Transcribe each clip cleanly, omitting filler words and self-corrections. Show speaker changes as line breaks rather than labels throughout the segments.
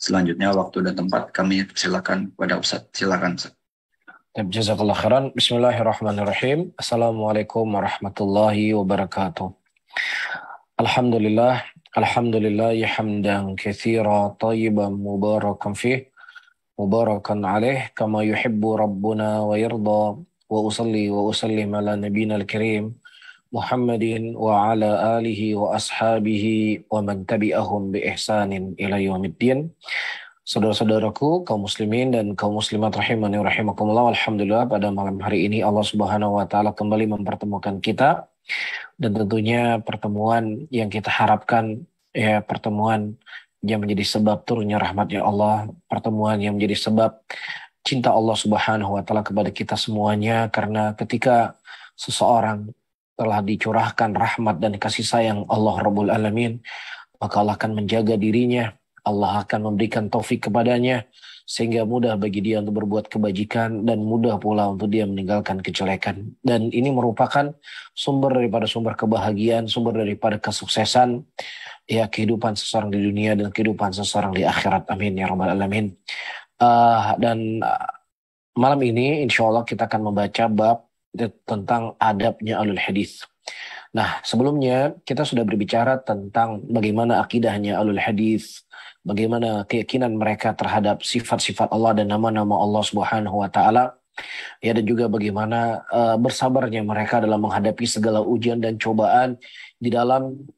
Selanjutnya waktu dan tempat kami silakan kepada Ustaz. Silakan Ustaz.
Jazakallah khairan. Bismillahirrahmanirrahim. Assalamualaikum warahmatullahi wabarakatuh. Alhamdulillah. Alhamdulillah hamdan katsira tayyiban mubarakan fih. Mubarakan alaih kama yuhibbu rabbuna wa yarda. Wa usalli wa usallim ala nabiyina al-karim. Muhammadin wa ala alihi wa ashabihi wa man tabi'ahum bi ihsanin ila yaumiddin. Saudara-saudaraku, kaum muslimin dan kaum muslimat rahimani wa rahimakumullah, alhamdulillah pada malam hari ini Allah Subhanahu wa taala kembali mempertemukan kita dan tentunya pertemuan yang kita harapkan ya pertemuan yang menjadi sebab turunnya rahmatnya Allah, pertemuan yang menjadi sebab cinta Allah Subhanahu wa taala kepada kita semuanya karena ketika seseorang telah dicurahkan rahmat dan kasih sayang Allah Rabbul Alamin, maka Allah akan menjaga dirinya, Allah akan memberikan taufik kepadanya, sehingga mudah bagi dia untuk berbuat kebajikan dan mudah pula untuk dia meninggalkan kejelekan. Dan ini merupakan sumber daripada sumber kebahagiaan, sumber daripada kesuksesan, ya kehidupan seseorang di dunia dan kehidupan seseorang di akhirat. Amin ya rabbal alamin. Malam ini insya Allah kita akan membaca bab tentang adabnya alul hadis. Nah, sebelumnya kita sudah berbicara tentang bagaimana akidahnya alul hadis, bagaimana keyakinan mereka terhadap sifat-sifat Allah dan nama-nama Allah Subhanahu wa taala, ya dan juga bagaimana bersabarnya mereka dalam menghadapi segala ujian dan cobaan di dalam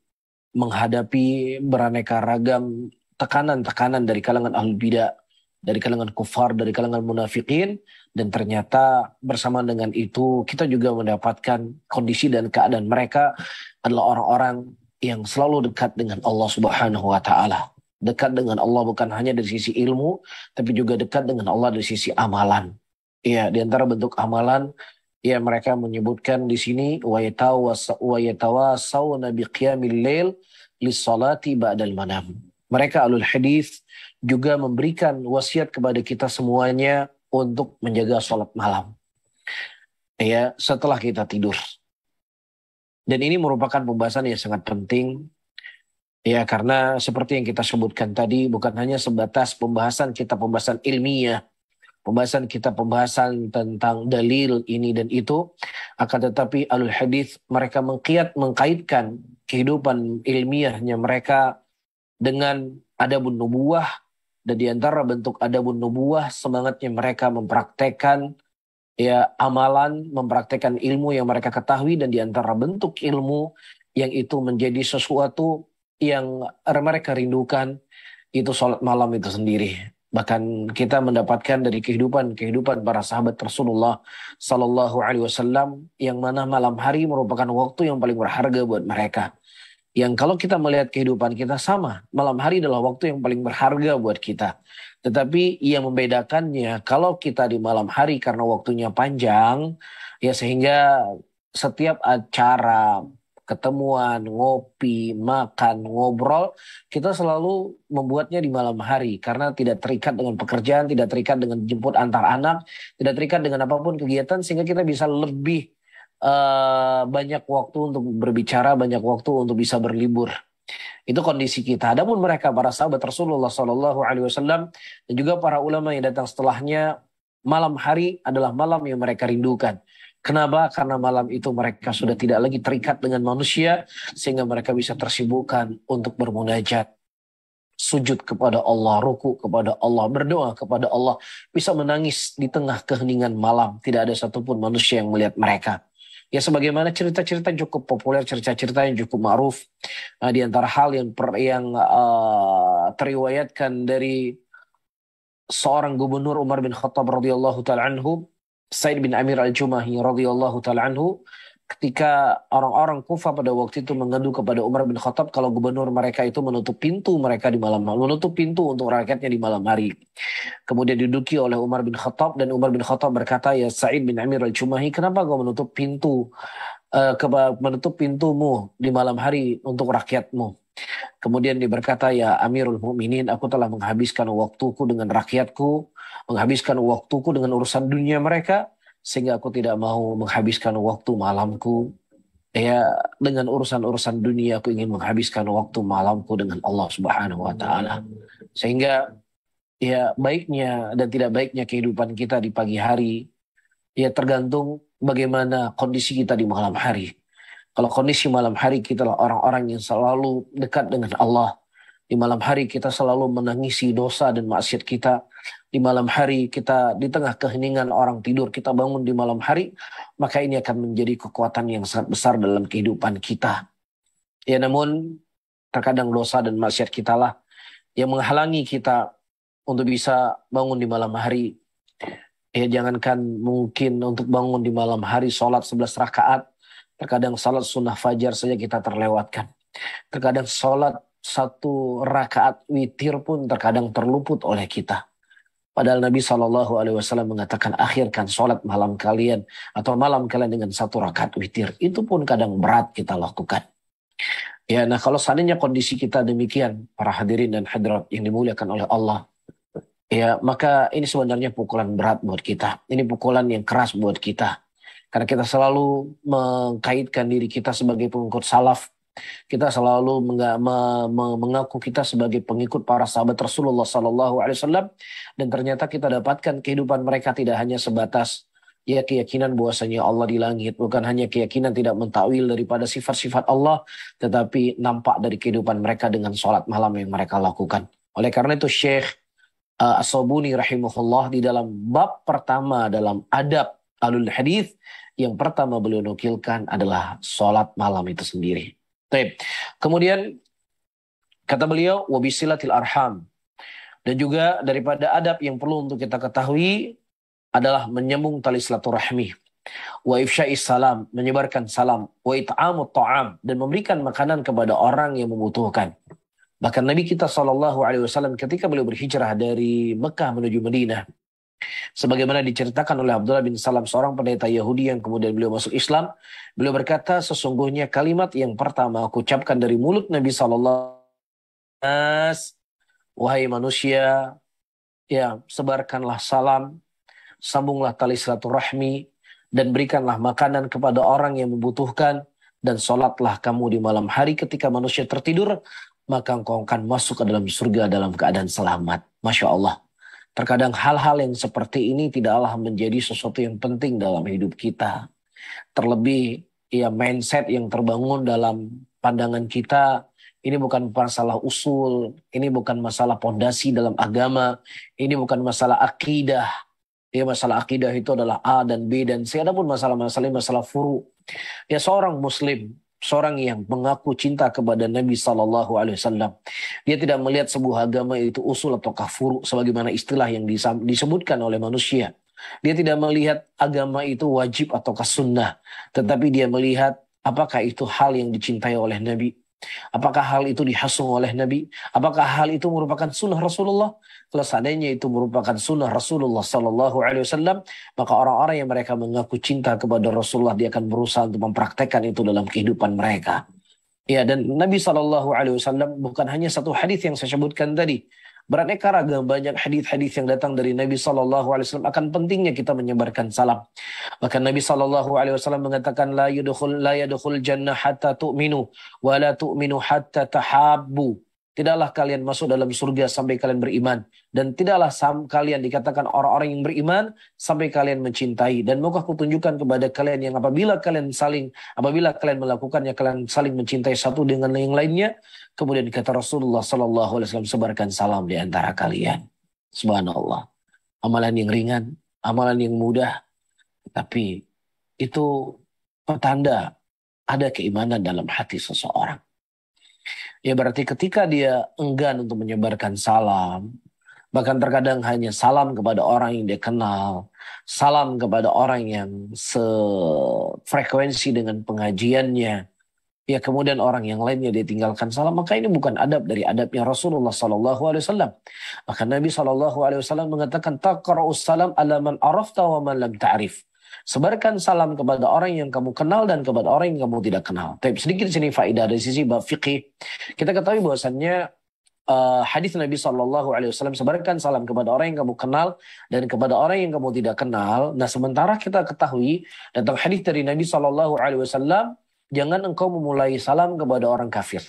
menghadapi beraneka ragam tekanan-tekanan dari kalangan ahlul bidah, dari kalangan kufar, dari kalangan munafikin, dan ternyata bersama dengan itu kita juga mendapatkan kondisi dan keadaan mereka adalah orang-orang yang selalu dekat dengan Allah Subhanahu wa taala. Dekat dengan Allah bukan hanya dari sisi ilmu, tapi juga dekat dengan Allah dari sisi amalan. Ya, di antara bentuk amalan ya mereka menyebutkan di sini wa yatawasawna biqiyamil lail lis-salati ba'dal manam. Mereka alul hadis juga memberikan wasiat kepada kita semuanya untuk menjaga sholat malam ya setelah kita tidur. Dan ini merupakan pembahasan yang sangat penting ya karena seperti yang kita sebutkan tadi bukan hanya sebatas pembahasan ilmiah, pembahasan tentang dalil ini dan itu, akan tetapi alul hadis mereka mengkaitkan kehidupan ilmiahnya mereka dengan adabun nubuwah, dan di antara bentuk adabun nubuwah semangatnya mereka mempraktekkan ya amalan, mempraktekkan ilmu yang mereka ketahui, dan di antara bentuk ilmu yang itu menjadi sesuatu yang mereka rindukan itu sholat malam itu sendiri. Bahkan kita mendapatkan dari kehidupan para sahabat Rasulullah Sallallahu Alaihi Wasallam yang mana malam hari merupakan waktu yang paling berharga buat mereka. Yang kalau kita melihat kehidupan kita sama, malam hari adalah waktu yang paling berharga buat kita. Tetapi yang membedakannya kalau kita di malam hari karena waktunya panjang, ya sehingga setiap acara, ketemuan, ngopi, makan, ngobrol, kita selalu membuatnya di malam hari karena tidak terikat dengan pekerjaan, tidak terikat dengan jemput antar anak, tidak terikat dengan apapun kegiatan sehingga kita bisa lebih banyak waktu untuk berbicara, banyak waktu untuk bisa berlibur. Itu kondisi kita. Adapun mereka para sahabat Rasulullah Sallallahu Alaihi Wasallam dan juga para ulama yang datang setelahnya, malam hari adalah malam yang mereka rindukan. Kenapa? Karena malam itu mereka sudah tidak lagi terikat dengan manusia sehingga mereka bisa tersibukkan untuk bermunajat, sujud kepada Allah, ruku kepada Allah, berdoa kepada Allah, bisa menangis di tengah keheningan malam. Tidak ada satupun manusia yang melihat mereka. Ya sebagaimana cerita-cerita cukup populer, cerita-cerita yang cukup ma'ruf. Di antara hal yang teriwayatkan dari seorang gubernur Umar bin Khattab radhiyallahu taala anhu, Said bin Amir al-Jumahi radhiyallahu taala anhu, ketika orang-orang Kufah pada waktu itu mengadu kepada Umar bin Khattab kalau gubernur mereka itu menutup pintu mereka di malam hari, menutup pintu untuk rakyatnya di malam hari. Kemudian diduduki oleh Umar bin Khattab dan Umar bin Khattab berkata, "Ya Said bin Amir al-Jumahi, kenapa kau menutup pintumu di malam hari untuk rakyatmu?" Kemudian dia berkata, "Ya Amirul Mukminin, aku telah menghabiskan waktuku dengan rakyatku, menghabiskan waktuku dengan urusan dunia mereka, sehingga aku tidak mau menghabiskan waktu malamku. Ya, dengan urusan-urusan dunia aku ingin menghabiskan waktu malamku dengan Allah Subhanahu wa taala." Sehingga Ya, baiknya dan tidak baiknya kehidupan kita di pagi hari, ya tergantung bagaimana kondisi kita di malam hari. Kalau kondisi malam hari kita adalah orang-orang yang selalu dekat dengan Allah. Di malam hari kita selalu menangisi dosa dan maksiat kita. Di malam hari kita di tengah keheningan orang tidur, kita bangun di malam hari, maka ini akan menjadi kekuatan yang sangat besar dalam kehidupan kita. Ya, namun terkadang dosa dan maksiat kita lah yang menghalangi kita untuk bisa bangun di malam hari. Ya, jangankan mungkin untuk bangun di malam hari sholat 11 rakaat. Terkadang sholat sunnah fajar saja kita terlewatkan. Terkadang sholat 1 rakaat witir pun terkadang terluput oleh kita. Padahal Nabi SAW mengatakan akhirkan sholat malam kalian atau malam kalian dengan 1 rakaat witir. Itu pun kadang berat kita lakukan. Ya, nah kalau seandainya kondisi kita demikian, para hadirin dan hadirat yang dimuliakan oleh Allah, ya, maka ini sebenarnya pukulan berat buat kita. Ini pukulan yang keras buat kita. Karena kita selalu mengkaitkan diri kita sebagai pengikut salaf. Kita selalu mengaku kita sebagai pengikut para sahabat Rasulullah SAW. Dan ternyata kita dapatkan kehidupan mereka tidak hanya sebatas ya keyakinan bahwasanya Allah di langit. Bukan hanya keyakinan tidak mentakwil daripada sifat-sifat Allah. Tetapi nampak dari kehidupan mereka dengan sholat malam yang mereka lakukan. Oleh karena itu Syekh As-Sabuni rahimahullah di dalam bab pertama dalam adab alul hadis yang pertama beliau nukilkan adalah sholat malam itu sendiri. Baik. Kemudian kata beliau wabisilatil arham, dan juga daripada adab yang perlu untuk kita ketahui adalah menyambung tali silaturahmi, wa ifsya'is salam, menyebarkan salam, wa it'amut ta'am, dan memberikan makanan kepada orang yang membutuhkan. Bahkan Nabi kita SAW ketika beliau berhijrah dari Mekah menuju Madinah, sebagaimana diceritakan oleh Abdullah bin Salam, seorang pendeta Yahudi yang kemudian beliau masuk Islam, beliau berkata, sesungguhnya kalimat yang pertama aku ucapkan dari mulut Nabi SAW, wahai manusia, ya sebarkanlah salam, sambunglah tali silaturahmi, dan berikanlah makanan kepada orang yang membutuhkan, dan sholatlah kamu di malam hari ketika manusia tertidur, maka engkau akan masuk ke dalam surga dalam keadaan selamat. Masya Allah. Terkadang hal-hal yang seperti ini tidaklah menjadi sesuatu yang penting dalam hidup kita. Terlebih ya mindset yang terbangun dalam pandangan kita, ini bukan masalah usul, ini bukan masalah pondasi dalam agama, ini bukan masalah akidah. Ya, masalah akidah itu adalah A dan B dan C. Adapun masalah furu. Ya, seorang muslim, seorang yang mengaku cinta kepada Nabi SAW, dia tidak melihat sebuah agama itu usul atau furu sebagaimana istilah yang disebutkan oleh manusia. Dia tidak melihat agama itu wajib atau sunnah, tetapi dia melihat apakah itu hal yang dicintai oleh Nabi. Apakah hal itu dihasung oleh Nabi? Apakah hal itu merupakan sunnah Rasulullah? Kalau seandainya itu merupakan sunnah Rasulullah SAW, maka orang-orang yang mereka mengaku cinta kepada Rasulullah, dia akan berusaha untuk mempraktekkan itu dalam kehidupan mereka. Ya, dan Nabi SAW bukan hanya satu hadis yang saya sebutkan tadi. Beraneka ragam banyak hadis-hadis yang datang dari Nabi SAW akan pentingnya kita menyebarkan salam. Bahkan Nabi SAW mengatakan la yadkhul jannah hatta tu'minu wa la tu'minu hatta tahabbu. Tidaklah kalian masuk dalam surga sampai kalian beriman, dan tidaklah kalian dikatakan orang-orang yang beriman sampai kalian mencintai. Dan maukah aku tunjukkan kepada kalian yang apabila kalian melakukannya, kalian saling mencintai satu dengan yang lainnya. Kemudian kata Rasulullah SAW, sebarkan salam di antara kalian. Subhanallah. Amalan yang ringan, amalan yang mudah, tapi itu petanda ada keimanan dalam hati seseorang. Ya berarti ketika dia enggan untuk menyebarkan salam, bahkan terkadang hanya salam kepada orang yang dia kenal, salam kepada orang yang sefrekuensi dengan pengajiannya, ya kemudian orang yang lainnya dia tinggalkan salam, maka ini bukan adab dari adabnya Rasulullah SAW. Maka Nabi SAW mengatakan, taqra'us salam ala man arafta wa man lam ta'rif. Sebarkan salam kepada orang yang kamu kenal dan kepada orang yang kamu tidak kenal. Tapi sedikit sini faedah dari sisi bab fikih. Kita ketahui bahwasannya hadis Nabi SAW, sebarkan salam kepada orang yang kamu kenal dan kepada orang yang kamu tidak kenal. Nah, sementara kita ketahui datang hadis dari Nabi SAW, jangan engkau memulai salam kepada orang kafir.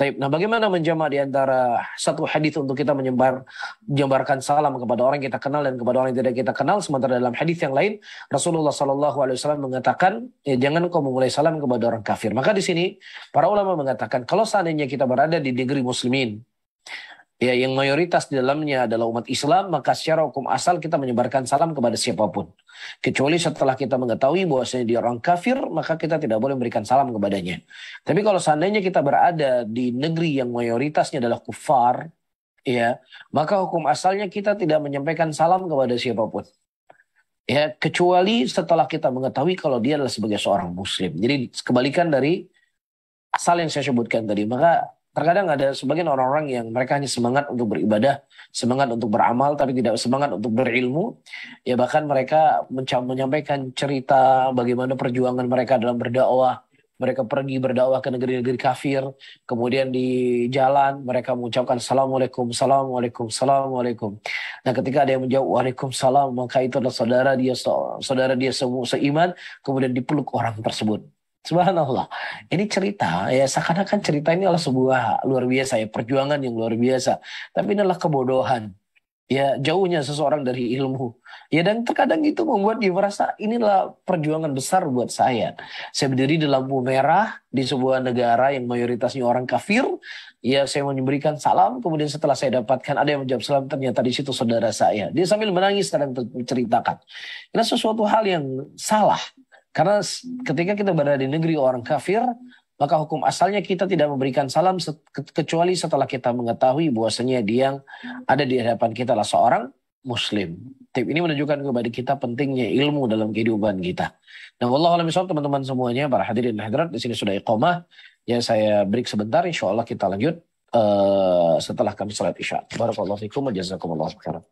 Taib. Nah, bagaimana menjamak di antara satu hadis untuk kita menyebarkan salam kepada orang yang kita kenal dan kepada orang yang tidak kita kenal, sementara dalam hadis yang lain Rasulullah Shallallahu Alaihi Wasallam mengatakan, ya, jangan kau memulai salam kepada orang kafir. Maka di sini para ulama mengatakan, kalau seandainya kita berada di negeri muslimin, ya, yang mayoritas di dalamnya adalah umat Islam, maka secara hukum asal kita menyebarkan salam kepada siapapun. Kecuali setelah kita mengetahui bahwasanya dia orang kafir, maka kita tidak boleh memberikan salam kepadanya. Tapi kalau seandainya kita berada di negeri yang mayoritasnya adalah kufar, ya, maka hukum asalnya kita tidak menyampaikan salam kepada siapapun. Ya, kecuali setelah kita mengetahui kalau dia adalah sebagai seorang muslim. Jadi kebalikan dari asal yang saya sebutkan tadi. Maka terkadang ada sebagian orang-orang yang mereka hanya semangat untuk beribadah, semangat untuk beramal, tapi tidak semangat untuk berilmu. Ya, bahkan mereka menyampaikan cerita bagaimana perjuangan mereka dalam berdakwah. Mereka pergi berdakwah ke negeri-negeri kafir. Kemudian di jalan mereka mengucapkan Assalamualaikum, Assalamualaikum, Assalamualaikum. Nah, ketika ada yang menjawab Waalaikumsalam, maka itu adalah saudara dia semua seiman. Kemudian dipeluk orang tersebut. Subhanallah. Ini cerita, ya seakan-akan cerita ini adalah sebuah luar biasa, ya perjuangan yang luar biasa. Tapi ini adalah kebodohan. Ya, jauhnya seseorang dari ilmu. Ya, dan terkadang itu membuat dia merasa inilah perjuangan besar buat saya. Saya berdiri di lampu merah di sebuah negara yang mayoritasnya orang kafir. Ya, saya memberikan salam. Kemudian setelah saya dapatkan ada yang menjawab salam, ternyata di situ saudara saya. Dia sambil menangis kadang menceritakan. Ini sesuatu hal yang salah. Karena ketika kita berada di negeri orang kafir, maka hukum asalnya kita tidak memberikan salam kecuali setelah kita mengetahui bahwasanya dia yang ada di hadapan kita adalah seorang muslim. Tip ini menunjukkan kepada kita pentingnya ilmu dalam kehidupan kita. Nah, wallahu a'lam bishawab, teman-teman semuanya, para hadirin dan hadirat, di sini sudah iqamah. Ya, saya break sebentar, insya Allah kita lanjut setelah kami salat isya. Barakallahu fikum wa jazakumullahu khairan.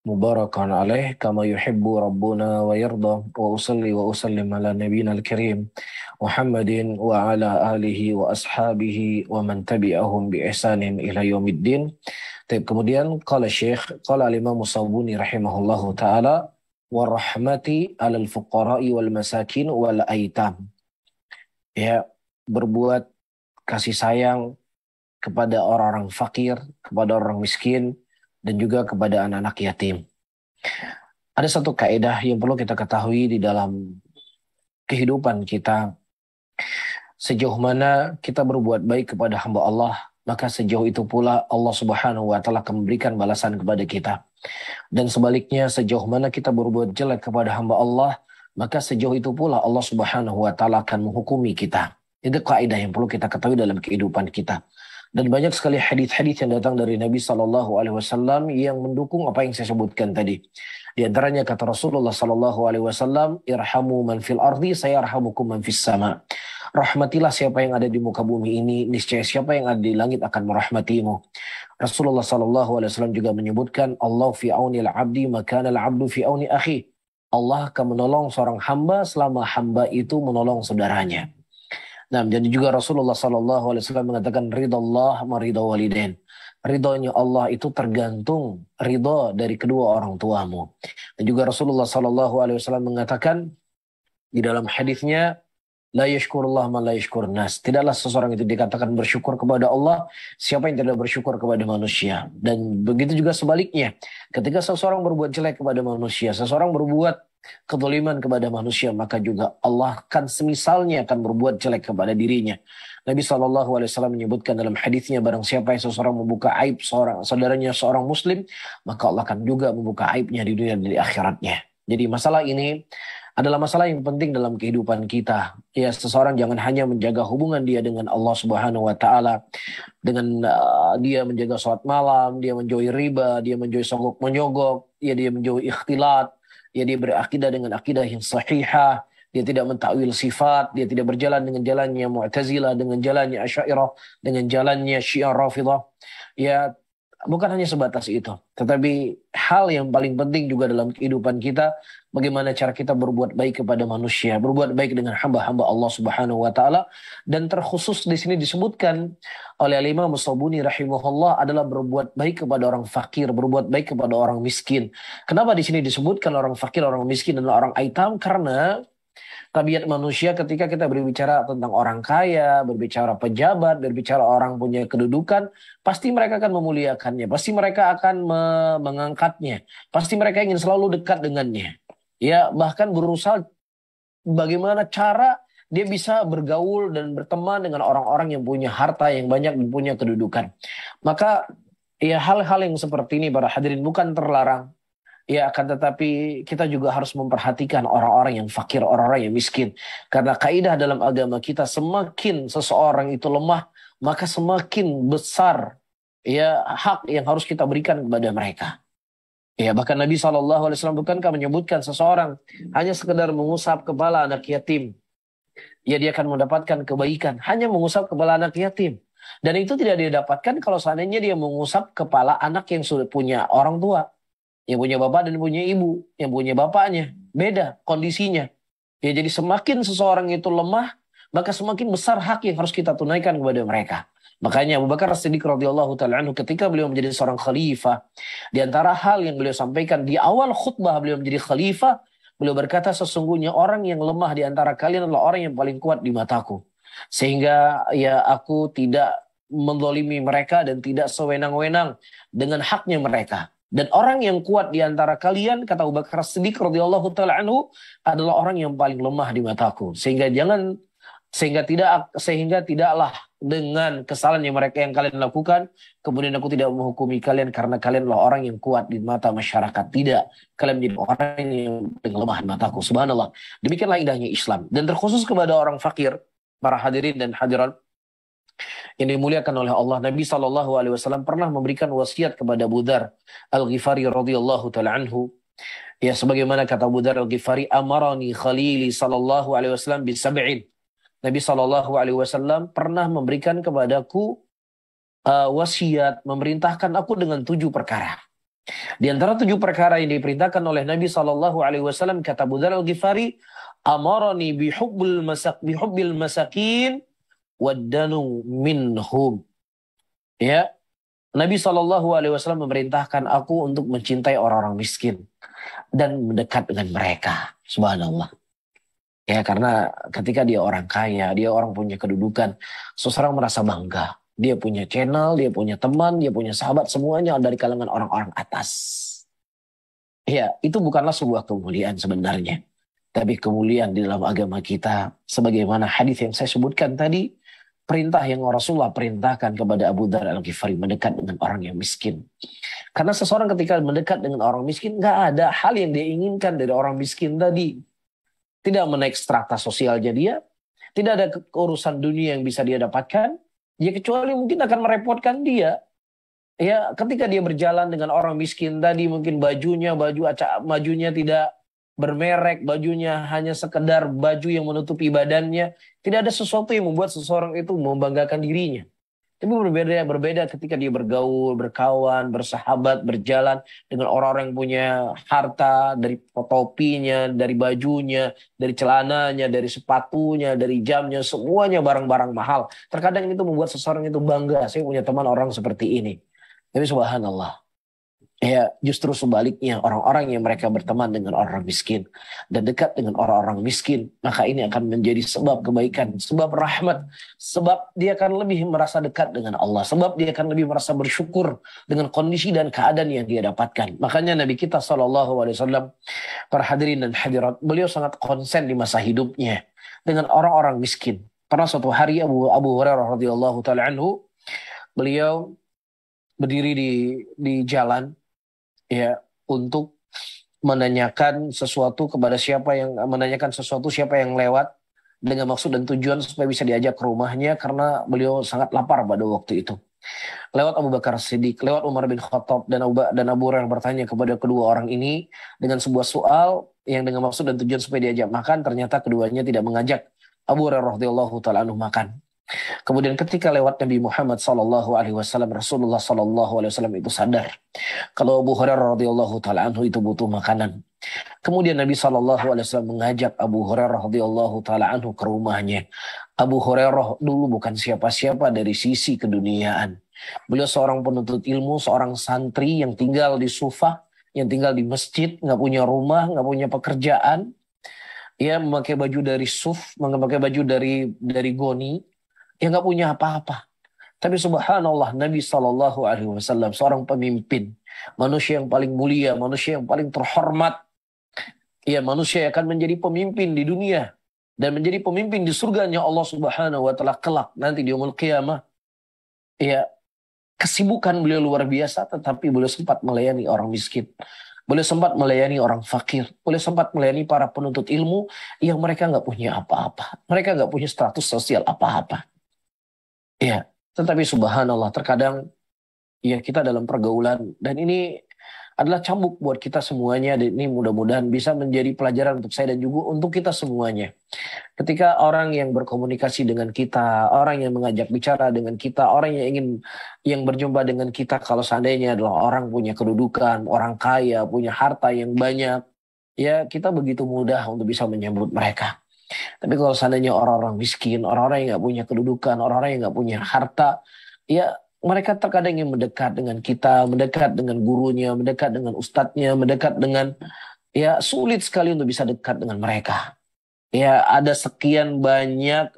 مباركا عليه كما يحب ربنا ويرضى وأصلي وأسلم على نبينا الكريم محمد وعلى آله وأصحابه ومن تبعهم بإحسان إلى يوم الدين. Kemudian qala Syekh qala al-Imam Sabuni rahimahullahu taala warahmati 'alal fuqara'i wal masakin wal aitam. Ya, berbuat kasih sayang kepada orang-orang fakir, kepada orang miskin, dan juga kepada anak-anak yatim. Ada satu kaidah yang perlu kita ketahui di dalam kehidupan kita. Sejauh mana kita berbuat baik kepada hamba Allah, maka sejauh itu pula Allah Subhanahu wa taala akan memberikan balasan kepada kita. Dan sebaliknya, sejauh mana kita berbuat jelek kepada hamba Allah, maka sejauh itu pula Allah Subhanahu wa taala akan menghukumi kita. Itu kaidah yang perlu kita ketahui dalam kehidupan kita. Dan banyak sekali hadis-hadis yang datang dari Nabi Sallallahu Alaihi Wasallam yang mendukung apa yang saya sebutkan tadi. Di antaranya kata Rasulullah Sallallahu Alaihi Wasallam, "Irhamu man fil ardi, saya arhamukum man fis sama." Rahmatilah siapa yang ada di muka bumi ini, niscaya siapa yang ada di langit akan merahmatimu. Rasulullah Sallallahu Alaihi Wasallam juga menyebutkan, Allah fi auni al-abdi, maka al-abdu fi auni akhi. Allah akan menolong seorang hamba selama hamba itu menolong saudaranya. Nah, jadi juga Rasulullah Sallallahu Alaihi Wasallam mengatakan ridha Allah ma ridha walidain. Ridhonya Allah itu tergantung ridho dari kedua orang tuamu. Dan juga Rasulullah Sallallahu Alaihi Wasallam mengatakan di dalam hadisnya, la yashkurullah man la yashkur nas. Tidaklah seseorang itu dikatakan bersyukur kepada Allah siapa yang tidak bersyukur kepada manusia. Dan begitu juga sebaliknya. Ketika seseorang berbuat jelek kepada manusia, seseorang berbuat kezaliman kepada manusia, maka juga Allah kan semisalnya akan berbuat jelek kepada dirinya. Nabi SAW menyebutkan dalam hadisnya, barang siapa yang seseorang membuka aib saudaranya seorang muslim, maka Allah akan juga membuka aibnya di dunia dan di akhiratnya. Jadi masalah ini adalah masalah yang penting dalam kehidupan kita. Ya, seseorang jangan hanya menjaga hubungan dia dengan Allah Subhanahu wa taala dengan dia menjaga sholat malam, dia menjauhi riba, dia menjauhi sogok menyogok, ya dia menjauhi ikhtilat, ya dia berakidah dengan akidah yang sahihah, dia tidak mentakwil sifat, dia tidak berjalan dengan jalannya Mu'tazilah, dengan jalannya Asy'ariyah, dengan jalannya Syiah Rafidah. Ya, bukan hanya sebatas itu, tetapi hal yang paling penting juga dalam kehidupan kita, bagaimana cara kita berbuat baik kepada manusia, berbuat baik dengan hamba-hamba Allah Subhanahu wa taala. Dan terkhusus di sini disebutkan oleh Imam Sabuni rahimahullah adalah berbuat baik kepada orang fakir, berbuat baik kepada orang miskin. Kenapa di sini disebutkan orang fakir, orang miskin dan orang aitam? Karena tabiat manusia ketika kita berbicara tentang orang kaya, berbicara pejabat, berbicara orang punya kedudukan, pasti mereka akan memuliakannya, pasti mereka akan mengangkatnya, pasti mereka ingin selalu dekat dengannya. Ya, bahkan berusaha bagaimana cara dia bisa bergaul dan berteman dengan orang-orang yang punya harta yang banyak dan punya kedudukan. Maka ya hal-hal yang seperti ini para hadirin bukan terlarang. Ya, akan tetapi kita juga harus memperhatikan orang-orang yang fakir, orang-orang yang miskin. Karena kaidah dalam agama kita, semakin seseorang itu lemah, maka semakin besar ya hak yang harus kita berikan kepada mereka. Ya, bahkan Nabi SAW bukankah menyebutkan seseorang hanya sekedar mengusap kepala anak yatim, ya dia akan mendapatkan kebaikan. Hanya mengusap kepala anak yatim. Dan itu tidak didapatkan kalau seandainya dia mengusap kepala anak yang sudah punya orang tua. Yang punya bapak dan punya ibu, yang punya bapaknya, beda kondisinya. Ya, jadi semakin seseorang itu lemah, maka semakin besar hak yang harus kita tunaikan kepada mereka. Makanya Abu Bakar As-Siddiq radhiyallahu taala anhu ketika beliau menjadi seorang khalifah, di antara hal yang beliau sampaikan di awal khutbah beliau menjadi khalifah, beliau berkata, sesungguhnya orang yang lemah di antara kalian adalah orang yang paling kuat di mataku. Sehingga ya aku tidak menzalimi mereka dan tidak sewenang-wenang dengan haknya mereka. Dan orang yang kuat di antara kalian, kata Abu Bakar As-Siddiq radhiyallahu taala anhu, adalah orang yang paling lemah di mataku. Sehingga tidaklah dengan kesalahan yang mereka yang kalian lakukan, kemudian aku tidak menghukumi kalian karena kalian adalah orang yang kuat di mata masyarakat. Tidak, kalian menjadi orang yang paling lemah di mataku. Subhanallah. Demikianlah indahnya Islam. Dan terkhusus kepada orang fakir, para hadirin dan hadirat yang dimuliakan oleh Allah, Nabi SAW pernah memberikan wasiat kepada Abu Dzar Al-Ghifari radhiyallahu taala anhu. Ya, sebagaimana kata Abu Dzar Al-Ghifari, amarani khalili sallallahu alaihi wasallam bi sab'in. Nabi SAW pernah memberikan kepadaku wasiat, memerintahkan aku dengan 7 perkara. Di antara 7 perkara yang diperintahkan oleh Nabi SAW, kata Abu Dzar Al-Ghifari, amarani bihubbil masakin waddanu minhum. Ya, Nabi SAW memerintahkan aku untuk mencintai orang-orang miskin dan mendekat dengan mereka. Subhanallah. Ya, karena ketika dia orang kaya, dia orang punya kedudukan, seseorang merasa bangga. Dia punya channel, dia punya teman, dia punya sahabat, semuanya dari kalangan orang-orang atas. Ya, itu bukanlah sebuah kemuliaan sebenarnya. Tapi kemuliaan di dalam agama kita, sebagaimana hadis yang saya sebutkan tadi, perintah yang Rasulullah perintahkan kepada Abu Dzar Al-Ghifari, mendekat dengan orang yang miskin. Karena seseorang ketika mendekat dengan orang miskin, nggak ada hal yang dia inginkan dari orang miskin tadi. Tidak menaik strata sosialnya dia, tidak ada urusan dunia yang bisa dia dapatkan, ya kecuali mungkin akan merepotkan dia. Ya, ketika dia berjalan dengan orang miskin tadi, mungkin bajunya tidak bermerek, bajunya hanya sekedar baju yang menutupi badannya, tidak ada sesuatu yang membuat seseorang itu membanggakan dirinya. Tapi berbeda ketika dia bergaul, berkawan, bersahabat, berjalan dengan orang-orang yang punya harta, dari topinya, dari bajunya, dari celananya, dari sepatunya, dari jamnya, semuanya barang-barang mahal. Terkadang itu membuat seseorang itu bangga, saya punya teman orang seperti ini. Tapi subhanallah, ya justru sebaliknya, orang-orang yang mereka berteman dengan orang miskin dan dekat dengan orang-orang miskin, maka ini akan menjadi sebab kebaikan, sebab rahmat, sebab dia akan lebih merasa dekat dengan Allah, sebab dia akan lebih merasa bersyukur dengan kondisi dan keadaan yang dia dapatkan. Makanya Nabi kita SAW, para hadirin dan hadirat, beliau sangat konsen di masa hidupnya dengan orang-orang miskin. Pernah suatu hari Abu Hurairah radhiyallahu taala anhu, beliau berdiri di jalan, ya, untuk menanyakan sesuatu siapa yang lewat, dengan maksud dan tujuan supaya bisa diajak ke rumahnya, karena beliau sangat lapar pada waktu itu. Lewat Abu Bakar Siddiq, lewat Umar bin Khattab, dan Abu Hurairah bertanya kepada kedua orang ini dengan sebuah soal yang dengan maksud dan tujuan supaya diajak makan. Ternyata keduanya tidak mengajak Abu Hurairah radhiyallahu taala anhu makan. Kemudian ketika lewat Nabi Muhammad SAW, Rasulullah SAW itu sadar kalau Abu Hurairah radhiyallahu taala anhu itu butuh makanan. Kemudian Nabi SAW mengajak Abu Hurairah radhiyallahu taala anhu ke rumahnya. Abu Hurairah dulu bukan siapa-siapa dari sisi keduniaan. Beliau seorang penuntut ilmu, seorang santri yang tinggal di Sufah, yang tinggal di masjid, nggak punya rumah, nggak punya pekerjaan. Ya, memakai baju dari suf, memakai baju dari goni, ya nggak punya apa-apa. Tapi subhanallah, Nabi SAW seorang pemimpin, manusia yang paling mulia, manusia yang paling terhormat, ya, manusia yang akan menjadi pemimpin di dunia dan menjadi pemimpin di surganya Allah Subhanahu wa taala kelak nanti di yaumul qiyamah. Ya, kesibukan beliau luar biasa, tetapi beliau sempat melayani orang miskin. Beliau sempat melayani orang fakir. Beliau sempat melayani para penuntut ilmu yang mereka nggak punya apa-apa. Mereka nggak punya status sosial apa-apa. Ya, tetapi subhanallah, terkadang ya kita dalam pergaulan, dan ini adalah cambuk buat kita semuanya, dan ini mudah-mudahan bisa menjadi pelajaran untuk saya dan juga untuk kita semuanya. Ketika orang yang berkomunikasi dengan kita, orang yang mengajak bicara dengan kita, orang yang berjumpa dengan kita, kalau seandainya adalah orang punya kedudukan, orang kaya, punya harta yang banyak, ya kita begitu mudah untuk bisa menyambut mereka. Tapi kalau seandainya orang-orang miskin, orang-orang yang nggak punya kedudukan, orang-orang yang nggak punya harta, ya mereka terkadang ingin mendekat dengan kita, mendekat dengan gurunya, mendekat dengan ustadznya, mendekat dengan, ya sulit sekali untuk bisa dekat dengan mereka. Ya ada sekian banyak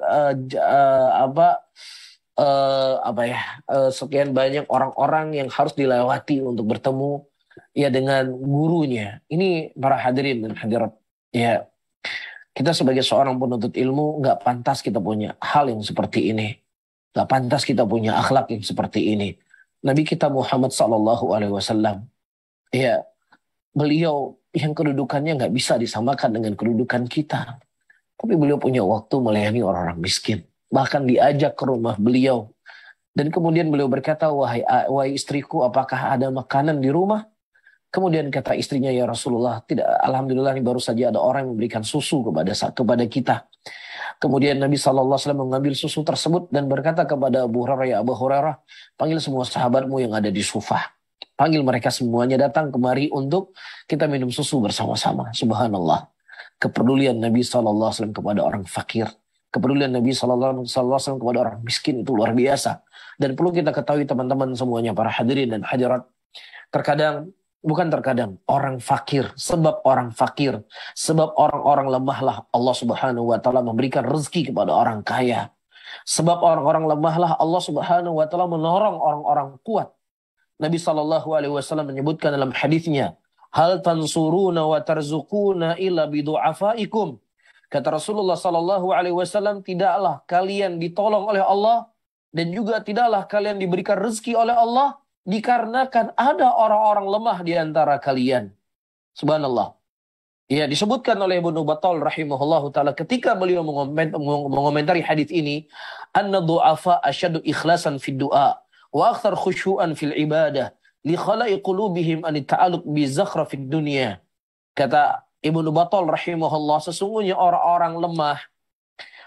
sekian banyak orang-orang yang harus dilewati untuk bertemu ya dengan gurunya. Ini para hadirin dan hadirat. Ya, kita sebagai seorang penuntut ilmu nggak pantas kita punya hal yang seperti ini. Nggak pantas kita punya akhlak yang seperti ini. Nabi kita Muhammad SAW, ya, beliau yang kedudukannya nggak bisa disamakan dengan kedudukan kita. Tapi beliau punya waktu melayani orang-orang miskin. Bahkan diajak ke rumah beliau. Dan kemudian beliau berkata, wahai istriku, apakah ada makanan di rumah? Kemudian kata istrinya, ya Rasulullah, tidak. Alhamdulillah, ini baru saja ada orang yang memberikan susu kepada kita. Kemudian Nabi SAW mengambil susu tersebut dan berkata kepada Abu Hurairah, ya Abu Hurairah, panggil semua sahabatmu yang ada di Sufah. Panggil mereka semuanya datang kemari untuk kita minum susu bersama-sama. Subhanallah. Kepedulian Nabi SAW kepada orang fakir. Kepedulian Nabi SAW kepada orang miskin itu luar biasa. Dan perlu kita ketahui teman-teman semuanya, para hadirin dan hadirat. Terkadang, bukan terkadang, orang fakir. Sebab orang fakir. Sebab orang-orang lemahlah Allah Subhanahu wa Ta'ala memberikan rezeki kepada orang kaya. Sebab orang-orang lemahlah Allah Subhanahu wa Ta'ala menolong orang-orang kuat. Nabi SAW menyebutkan dalam hadisnya, hal tansuruna wa tarzukuna illa bidu'afaikum. Kata Rasulullah SAW, tidaklah kalian ditolong oleh Allah dan juga tidaklah kalian diberikan rezeki oleh Allah dikarenakan ada orang-orang lemah di antara kalian. Subhanallah. Ya, disebutkan oleh Ibnu Battal rahimahullahu taala ketika beliau mengomentari hadis ini, anna du'afa asyaddu ikhlasan fid du'a wa akthar khusyu'an fil ibadah li khala'i qulubihim an ta'alluq bi zakhrafid dunya. Kata Ibnu Battal rahimahullah, sesungguhnya orang-orang lemah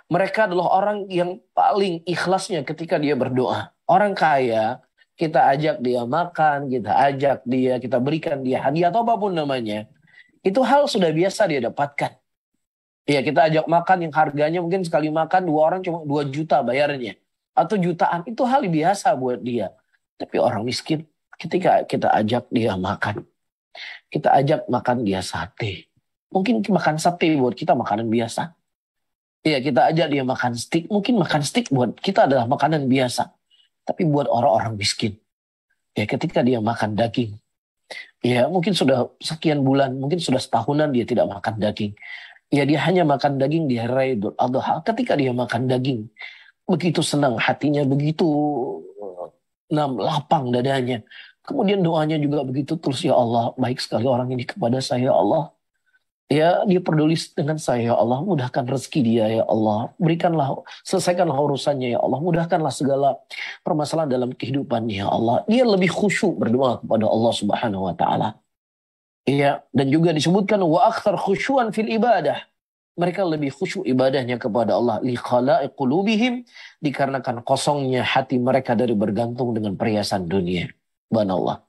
mereka adalah orang yang paling ikhlasnya ketika dia berdoa. Orang kaya kita ajak dia makan, kita berikan dia hadiah atau apapun namanya. Itu hal sudah biasa dia dapatkan. Ya, kita ajak makan yang harganya mungkin sekali makan 2 orang cuma 2 juta bayarnya. Atau jutaan, itu hal biasa buat dia. Tapi orang miskin, ketika kita ajak dia makan, kita ajak makan dia sate. Mungkin makan sate buat kita makanan biasa. Ya, kita ajak dia makan steak, mungkin makan steak buat kita adalah makanan biasa. Tapi buat orang-orang miskin, ya ketika dia makan daging, ya mungkin sudah sekian bulan, mungkin sudah setahunan dia tidak makan daging. Ya dia hanya makan daging di hari raya Idul Adha. Ketika dia makan daging, begitu senang hatinya, begitu lapang dadanya. Kemudian doanya juga begitu tulus, ya Allah, baik sekali orang ini kepada saya, ya Allah. Ya, dia peduli dengan saya, ya Allah. Mudahkan rezeki dia, ya Allah. Berikanlah, selesaikanlah urusannya, ya Allah. Mudahkanlah segala permasalahan dalam kehidupannya, ya Allah. Dia lebih khusyuk berdoa kepada Allah Subhanahu wa Ta'ala. Ya, dan juga disebutkan wa akthar khusyuan fil ibadah. Mereka lebih khusyuk ibadahnya kepada Allah. Li khala'i qulubihim, dikarenakan kosongnya hati mereka dari bergantung dengan perhiasan dunia. Subhanallah.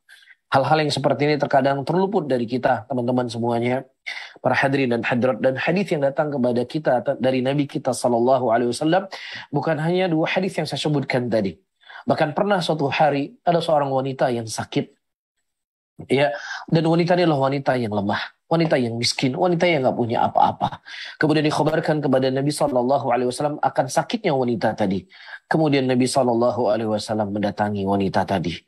Hal-hal yang seperti ini terkadang terluput dari kita, teman-teman semuanya, para hadirin dan hadirat. Dan hadis yang datang kepada kita dari Nabi kita Sallallahu Alaihi Wasallam bukan hanya 2 hadis yang saya sebutkan tadi. Bahkan pernah suatu hari ada seorang wanita yang sakit, ya, dan wanita ini adalah wanita yang lemah, wanita yang miskin, wanita yang nggak punya apa-apa. Kemudian dikhabarkan kepada Nabi Sallallahu Alaihi Wasallam akan sakitnya wanita tadi. Kemudian Nabi Sallallahu Alaihi Wasallam mendatangi wanita tadi.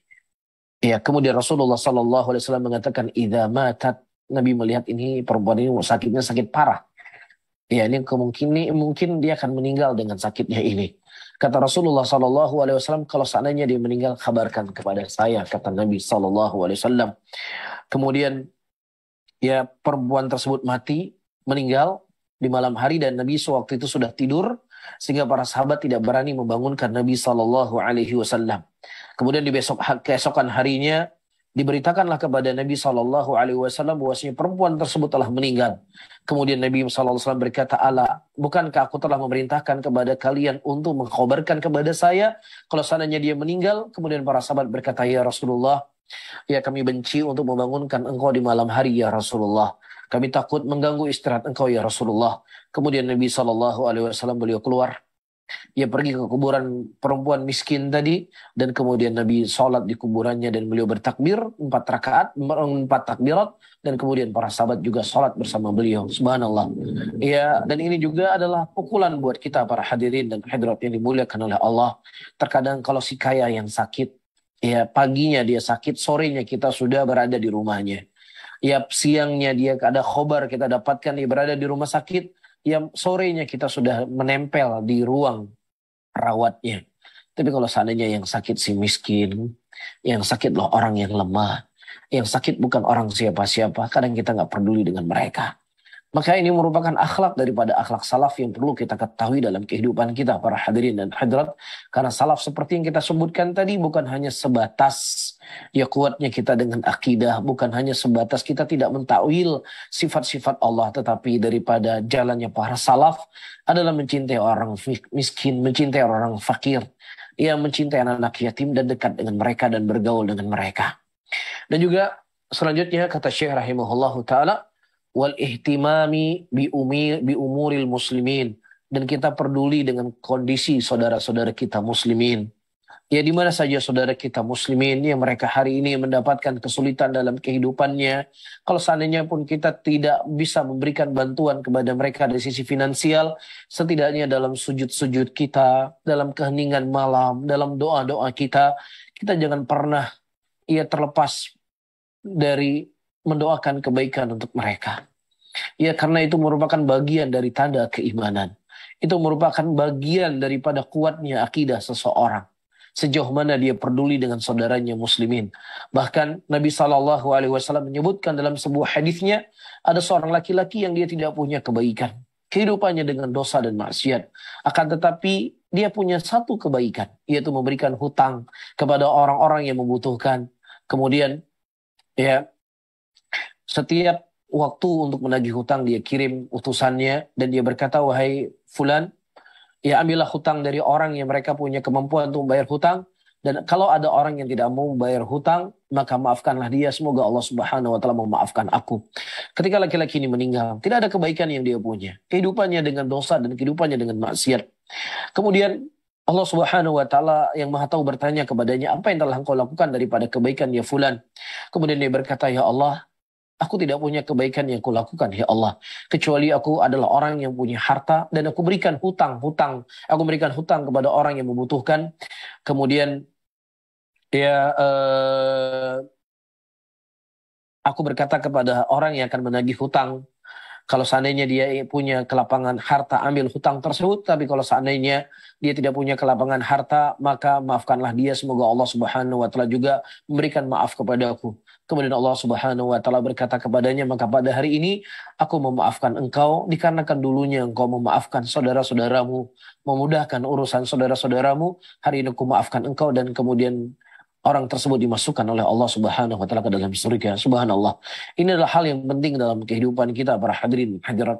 Ya, kemudian Rasulullah Sallallahu Alaihi Wasallam mengatakan, "Idza matat." Nabi melihat ini perempuan ini sakitnya sakit parah. Ya, ini mungkin dia akan meninggal dengan sakitnya ini. Kata Rasulullah Sallallahu Alaihi Wasallam, kalau seandainya dia meninggal, kabarkan kepada saya, kata Nabi Sallallahu Alaihi Wasallam. Kemudian ya perempuan tersebut mati, meninggal di malam hari, dan Nabi waktu itu sudah tidur sehingga para sahabat tidak berani membangunkan Nabi Sallallahu Alaihi Wasallam. Kemudian di keesokan harinya diberitakanlah kepada Nabi Sallallahu Alaihi Wasallam bahwasanya perempuan tersebut telah meninggal. Kemudian Nabi Sallallahu Alaihi Wasallam berkata, "Ala, bukankah aku telah memerintahkan kepada kalian untuk mengkhabarkan kepada saya kalau seandainya dia meninggal?" Kemudian para sahabat berkata, "Ya Rasulullah, ya kami benci untuk membangunkan engkau di malam hari, ya Rasulullah. Kami takut mengganggu istirahat engkau, ya Rasulullah." Kemudian Nabi Sallallahu Alaihi Wasallam beliau keluar. Ia pergi ke kuburan perempuan miskin tadi, dan kemudian Nabi sholat di kuburannya dan beliau bertakbir 4 takbirat, dan kemudian para sahabat juga sholat bersama beliau. Subhanallah. Ya, dan ini juga adalah pukulan buat kita para hadirin dan hadirat yang dimuliakan oleh Allah. Terkadang kalau si kaya yang sakit, ya paginya dia sakit, sorenya kita sudah berada di rumahnya. Ya siangnya dia ada khobar kita dapatkan dia berada di rumah sakit. Yang sorenya kita sudah menempel di ruang rawatnya. Tapi kalau seandainya yang sakit si miskin, yang sakit loh orang yang lemah, yang sakit bukan orang siapa-siapa, kadang kita nggak peduli dengan mereka. Maka ini merupakan akhlak daripada akhlak salaf yang perlu kita ketahui dalam kehidupan kita, para hadirin dan hadirat. Karena salaf seperti yang kita sebutkan tadi bukan hanya sebatas ya kuatnya kita dengan akidah, bukan hanya sebatas kita tidak mentakwil sifat-sifat Allah, tetapi daripada jalannya para salaf adalah mencintai orang miskin, mencintai orang fakir, yang mencintai anak-anak yatim dan dekat dengan mereka dan bergaul dengan mereka. Dan juga selanjutnya kata Syekh rahimahullahu taala, wal ihtimami bi umuril muslimin, dan kita peduli dengan kondisi saudara-saudara kita muslimin. Ya, di mana saja saudara kita muslimin yang mereka hari ini mendapatkan kesulitan dalam kehidupannya. Kalau seandainya pun kita tidak bisa memberikan bantuan kepada mereka dari sisi finansial, setidaknya dalam sujud-sujud kita, dalam keheningan malam, dalam doa-doa kita, kita jangan pernah terlepas dari mendoakan kebaikan untuk mereka. Ya, karena itu merupakan bagian dari tanda keimanan. Itu merupakan bagian daripada kuatnya akidah seseorang. Sejauh mana dia peduli dengan saudaranya muslimin. Bahkan Nabi SAW menyebutkan dalam sebuah hadisnya, ada seorang laki-laki yang dia tidak punya kebaikan. Kehidupannya dengan dosa dan maksiat. Akan tetapi dia punya satu kebaikan, yaitu memberikan hutang kepada orang-orang yang membutuhkan. Kemudian ya, setiap waktu untuk menagih hutang dia kirim utusannya dan dia berkata, wahai fulan, ya ambillah hutang dari orang yang mereka punya kemampuan untuk membayar hutang, dan kalau ada orang yang tidak mau membayar hutang, maka maafkanlah dia, semoga Allah Subhanahu wa taala memaafkan aku. Ketika laki-laki ini meninggal, tidak ada kebaikan yang dia punya. Kehidupannya dengan dosa dan kehidupannya dengan maksiat. Kemudian Allah Subhanahu wa taala yang Maha Tahu bertanya kepadanya, apa yang telah engkau lakukan daripada kebaikan ya fulan? Kemudian dia berkata, ya Allah, aku tidak punya kebaikan yang kulakukan, ya Allah. Kecuali aku adalah orang yang punya harta dan aku berikan hutang. Aku berikan hutang kepada orang yang membutuhkan. Kemudian aku berkata kepada orang yang akan menagih hutang, kalau seandainya dia punya kelapangan harta, ambil hutang tersebut. Tapi kalau seandainya dia tidak punya kelapangan harta, maka maafkanlah dia. Semoga Allah Subhanahu wa taala juga memberikan maaf kepada aku. Kemudian Allah Subhanahu wa taala berkata kepadanya, maka pada hari ini aku memaafkan engkau dikarenakan dulunya engkau memaafkan saudara-saudaramu, memudahkan urusan saudara-saudaramu. Hari ini aku maafkan engkau, dan kemudian orang tersebut dimasukkan oleh Allah Subhanahu wa taala ke dalam surga. Subhanallah. Ini adalah hal yang penting dalam kehidupan kita para hadirin hadirat.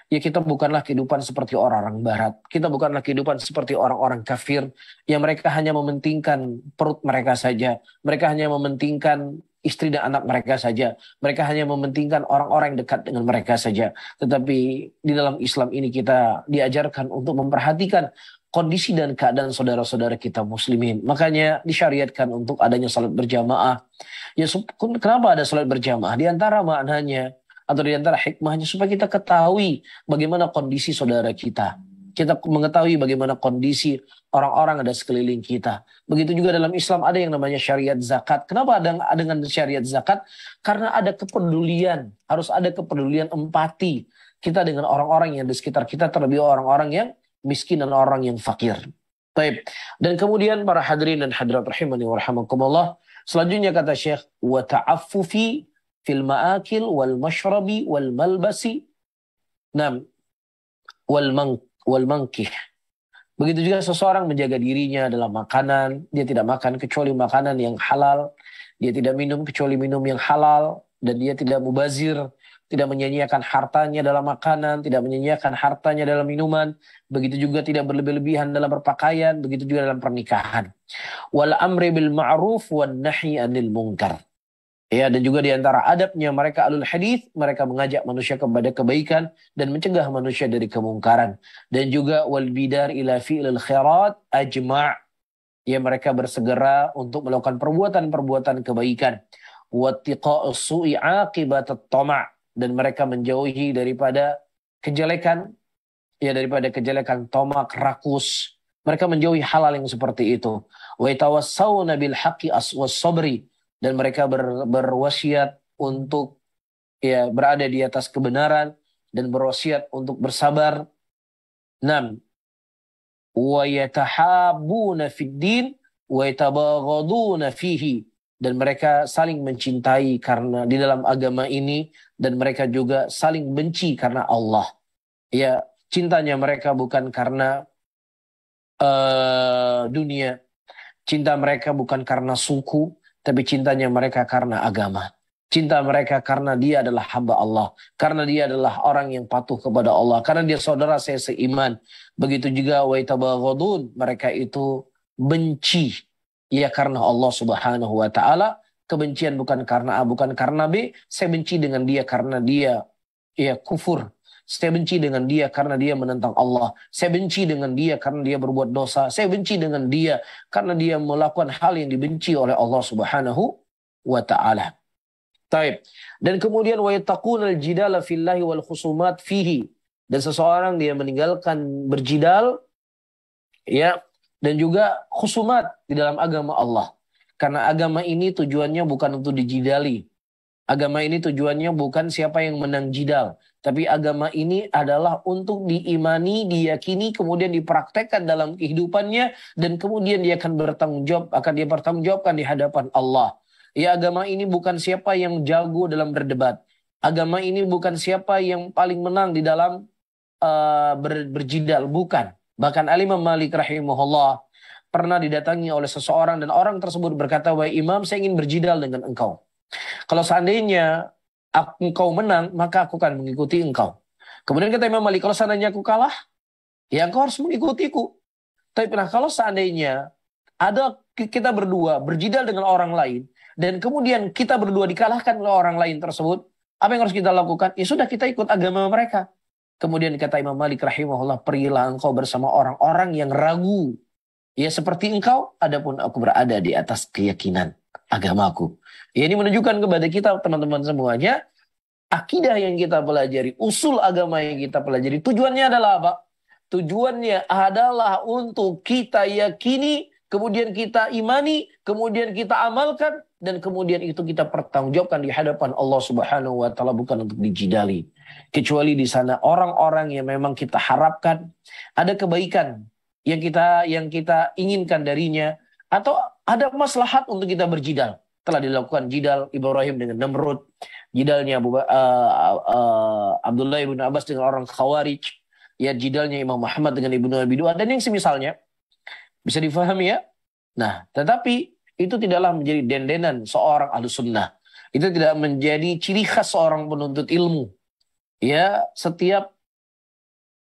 Ya, kita bukanlah kehidupan seperti orang-orang barat. Kita bukanlah kehidupan seperti orang-orang kafir yang mereka hanya mementingkan perut mereka saja. Mereka hanya mementingkan istri dan anak mereka saja. Mereka hanya mementingkan orang-orang yang dekat dengan mereka saja. Tetapi di dalam Islam ini kita diajarkan untuk memperhatikan kondisi dan keadaan saudara-saudara kita muslimin. Makanya disyariatkan untuk adanya salat berjamaah. Ya, kenapa ada salat berjamaah? Di antara maknanya atau di antara hikmahnya supaya kita ketahui bagaimana kondisi saudara kita. Kita mengetahui bagaimana kondisi orang-orang ada sekeliling kita. Begitu juga dalam Islam ada yang namanya syariat zakat. Kenapa ada dengan syariat zakat? Karena ada kepedulian, harus ada kepedulian empati kita dengan orang-orang yang di sekitar kita, terlebih orang-orang yang miskin dan orang yang fakir. Baik. Dan kemudian para hadirin dan hadirat rahimani wa rahimakumullah, selanjutnya kata Syekh, wa ta'affufi fil ma'akil wal mashrabi wal malbasi, nam wal mankih. Begitu juga seseorang menjaga dirinya dalam makanan, dia tidak makan kecuali makanan yang halal, dia tidak minum kecuali minum yang halal, dan dia tidak mubazir, tidak menyia-nyiakan hartanya dalam makanan, tidak menyia-nyiakan hartanya dalam minuman. Begitu juga tidak berlebih-lebihan dalam berpakaian, begitu juga dalam pernikahan. Wal amri bil ma'ruf wan nahyi 'anil munkar. Ya, dan juga di antara adabnya mereka alul hadis, mereka mengajak manusia kepada kebaikan dan mencegah manusia dari kemungkaran. Dan juga wal bidar ila fi'lil khairat ajma'. Ya, mereka bersegera untuk melakukan perbuatan-perbuatan kebaikan. Wattiqa'us su'i 'aqibatat tama'. Dan mereka menjauhi daripada kejelekan, ya daripada kejelekan tomak, rakus. Mereka menjauhi hal-hal yang seperti itu. Wa yatawassawna bil haqqi was sabri, dan mereka berwasiat untuk berada di atas kebenaran dan berwasiat untuk bersabar. 6. Wa yatahabbuna fid din wa yatabaghaduna fihi, dan mereka saling mencintai karena di dalam agama ini, dan mereka juga saling benci karena Allah. Ya, cintanya mereka bukan karena dunia. Cinta mereka bukan karena suku, tapi cintanya mereka karena agama. Cinta mereka karena dia adalah hamba Allah, karena dia adalah orang yang patuh kepada Allah, karena dia saudara saya seiman. Begitu juga wa yatabaghadun, mereka itu benci ya karena Allah Subhanahu wa taala, Kebencian bukan karena A, bukan karena B. Saya benci dengan dia karena dia kufur. Saya benci dengan dia karena dia menentang Allah. Saya benci dengan dia karena dia berbuat dosa. Saya benci dengan dia karena dia melakukan hal yang dibenci oleh Allah Subhanahu wa taala. Taib. Dan kemudian wa yattaqunal jidala fillahi wal khusumat fihi. Dan seseorang dia meninggalkan berjidal dan juga khusumat di dalam agama Allah. Karena agama ini tujuannya bukan untuk dijidali. Agama ini tujuannya bukan siapa yang menang jidal. Tapi agama ini adalah untuk diimani, diyakini, kemudian dipraktekkan dalam kehidupannya. Dan kemudian dia akan dia bertanggung jawabkan di hadapan Allah. Ya, agama ini bukan siapa yang jago dalam berdebat. Agama ini bukan siapa yang paling menang di dalam berjidal. Bukan. Bahkan Imam Malik rahimahullah pernah didatangi oleh seseorang dan orang tersebut berkata, "Wahai Imam, saya ingin berjidal dengan engkau. Kalau seandainya engkau menang, maka aku akan mengikuti engkau." Kemudian kata Imam Malik, "Kalau seandainya aku kalah, ya engkau harus mengikutiku." Tapi kalau seandainya kita berdua berjidal dengan orang lain, dan kemudian kita berdua dikalahkan oleh orang lain tersebut, apa yang harus kita lakukan? Ya sudah, kita ikut agama mereka. Kemudian kata Imam Malik rahimahullah, "Pergilah engkau bersama orang-orang yang ragu. Ya seperti engkau, adapun aku berada di atas keyakinan agamaku." Ya, ini menunjukkan kepada kita teman-teman semuanya, akidah yang kita pelajari, usul agama yang kita pelajari, tujuannya adalah apa? Tujuannya adalah untuk kita yakini, kemudian kita imani, kemudian kita amalkan, dan kemudian itu kita pertanggungjawabkan di hadapan Allah Subhanahu wa taala, bukan untuk dijidali. Kecuali di sana orang-orang yang memang kita harapkan ada kebaikan yang kita inginkan darinya, atau ada maslahat untuk kita berjidal. Telah dilakukan jidal Ibrahim dengan Namrud, jidalnya Abdullah ibn Abbas dengan orang Khawarij, ya jidalnya Imam Muhammad dengan Ibnu Abi Duat, dan yang semisalnya. Bisa difahami ya? Nah, tetapi itu tidaklah menjadi dendenan seorang Ahlussunnah. Itu tidak menjadi ciri khas seorang penuntut ilmu. Ya, setiap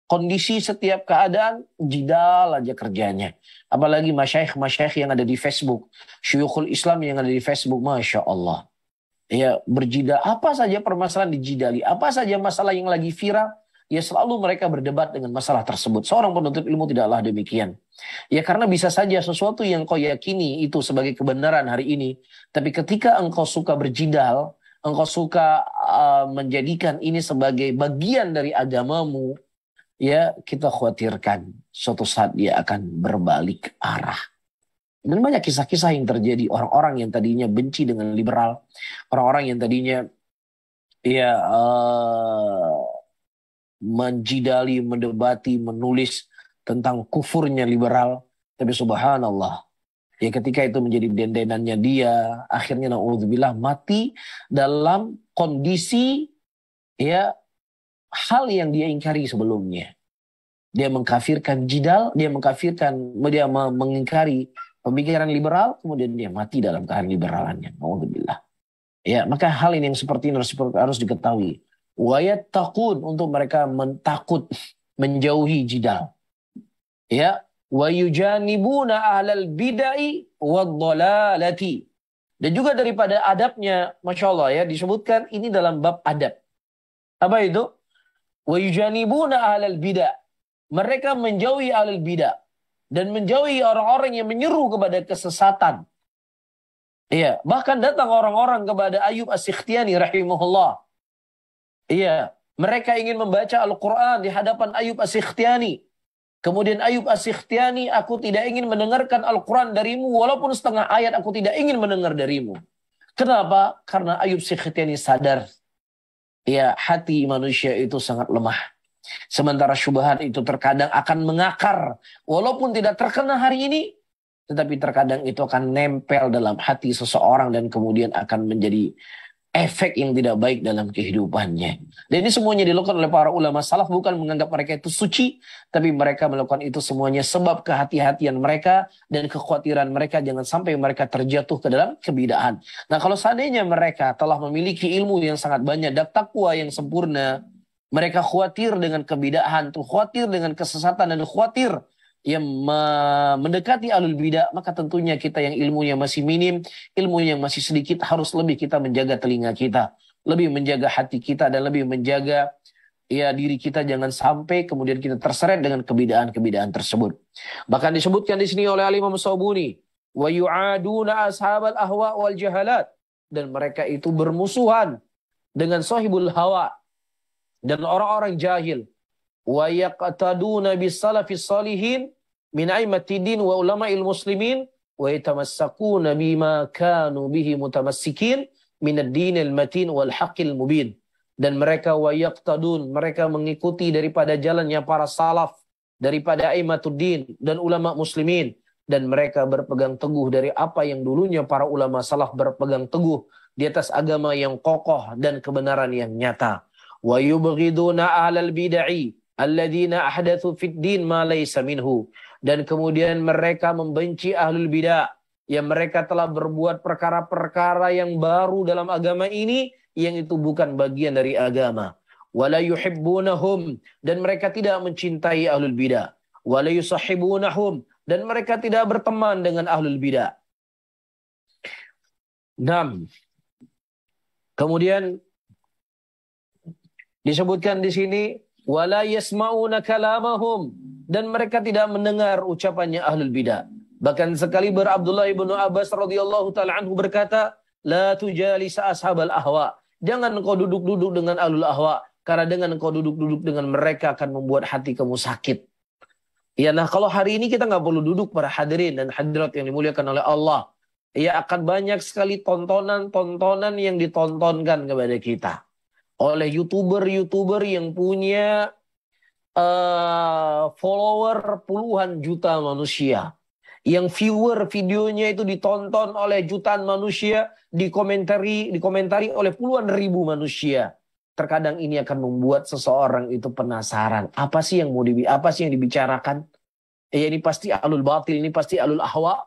kondisi, setiap keadaan, jidal aja kerjanya. Apalagi masyayikh yang ada di Facebook. Syuyukhul Islam yang ada di Facebook. Masya Allah. Ya, berjidal. Apa saja permasalahan dijidali. Apa saja masalah yang lagi viral. Ya, selalu mereka berdebat dengan masalah tersebut. Seorang penuntut ilmu tidaklah demikian. Ya, karena bisa saja sesuatu yang kau yakini itu sebagai kebenaran hari ini. Tapi ketika engkau suka berjidal, engkau suka menjadikan ini sebagai bagian dari agamamu, ya kita khawatirkan suatu saat dia akan berbalik arah. Dan banyak kisah-kisah yang terjadi, orang-orang yang tadinya benci dengan liberal, orang-orang yang tadinya menjidali, mendebati, menulis tentang kufurnya liberal, tapi subhanallah, ya ketika itu menjadi dendenannya dia, akhirnya na'udzubillah mati dalam kondisi hal yang dia ingkari sebelumnya. Dia mengkafirkan jidal, dia mengingkari pemikiran liberal, kemudian dia mati dalam keadaan liberalannya. Na'udzubillah. Ya, maka hal ini yang seperti ini harus diketahui. Wa yattaqun, untuk mereka takut menjauhi jidal. Ya, wa yujanibuna ahlal bid'ai wadh-dhalalati. Dan juga daripada adabnya, Masya Allah ya, disebutkan ini dalam bab adab. Apa itu? Wa yujanibuna ahlal bid'ah. Mereka menjauhi ahlul bid'ah dan menjauhi orang-orang yang menyeru kepada kesesatan. Iya, bahkan datang orang-orang kepada Ayyub As-Sikhtiyani rahimahullah. Iya, mereka ingin membaca Al-Quran di hadapan Ayyub As-Sikhtiyani. Kemudian Ayyub As-Sikhtiyani, "Aku tidak ingin mendengarkan Al-Quran darimu, walaupun setengah ayat aku tidak ingin mendengar darimu." Kenapa? Karena Ayyub As-Sikhtiyani sadar, ya hati manusia itu sangat lemah. Sementara syubhat itu terkadang akan mengakar, walaupun tidak terkena hari ini, tetapi terkadang itu akan nempel dalam hati seseorang dan kemudian akan menjadi efek yang tidak baik dalam kehidupannya. Dan ini semuanya dilakukan oleh para ulama salaf, bukan menganggap mereka itu suci, tapi mereka melakukan itu semuanya sebab kehati-hatian mereka dan kekhawatiran mereka jangan sampai mereka terjatuh ke dalam kebid'ahan. Nah, kalau seandainya mereka telah memiliki ilmu yang sangat banyak dan takwa yang sempurna, mereka khawatir dengan kebid'ahan, khawatir dengan kesesatan, dan khawatir yang mendekati ahlul bidah, maka tentunya kita yang ilmunya masih minim, ilmunya yang masih sedikit, harus lebih kita menjaga telinga kita, lebih menjaga hati kita, dan lebih menjaga ya diri kita, jangan sampai kemudian kita terseret dengan kebidaan-kebidaan tersebut. Bahkan disebutkan di sini oleh Al-Imam Sabuni, wa yu'aduna ashabal ahwa wal jahalat, dan mereka itu bermusuhan dengan sahibul hawa dan orang-orang jahil. Wa yaqtaduna bis salafis salihin min aimatid wa ulama'il muslimin wa yatamassakuna bima kanu bihi mutamassikin min ad-dinil matin wal haqqil mubin. Dan mereka wa yaqtadun, mereka mengikuti daripada jalannya para salaf, daripada aimmatuddin dan ulama muslimin, dan mereka berpegang teguh dari apa yang dulunya para ulama salaf berpegang teguh di atas agama yang kokoh dan kebenaran yang nyata. Wa yubghiduna ahlal bid'ah alladzina ahdatsu fid din ma laysa minhu, dan kemudian mereka membenci ahlul bidah yang mereka telah berbuat perkara-perkara yang baru dalam agama ini yang itu bukan bagian dari agama. Wala yuhibbunahum, dan mereka tidak mencintai ahlul bidah. Wala yusahibunahum, dan mereka tidak berteman dengan ahlul bidah. 6. Kemudian disebutkan di sini wala yasma'una kalamahum, dan mereka tidak mendengar ucapannya ahlul bidah. Bahkan sekali Abdullah ibnu Abbas radhiyallahu taala anhu berkata, la tujalis ashabal ahwa, jangan engkau duduk-duduk dengan ahlul ahwa, karena dengan engkau duduk-duduk dengan mereka akan membuat hati kamu sakit. Ya, nah kalau hari ini kita nggak perlu duduk para hadirin dan hadirat yang dimuliakan oleh Allah. Ya, akan banyak sekali tontonan-tontonan yang ditontonkan kepada kita oleh YouTuber yang punya follower puluhan juta manusia. Yang viewer videonya itu ditonton oleh jutaan manusia, dikomentari oleh puluhan ribu manusia. Terkadang ini akan membuat seseorang itu penasaran, apa sih yang dibicarakan? Ya, ini pasti alul batil, ini pasti alul ahwa.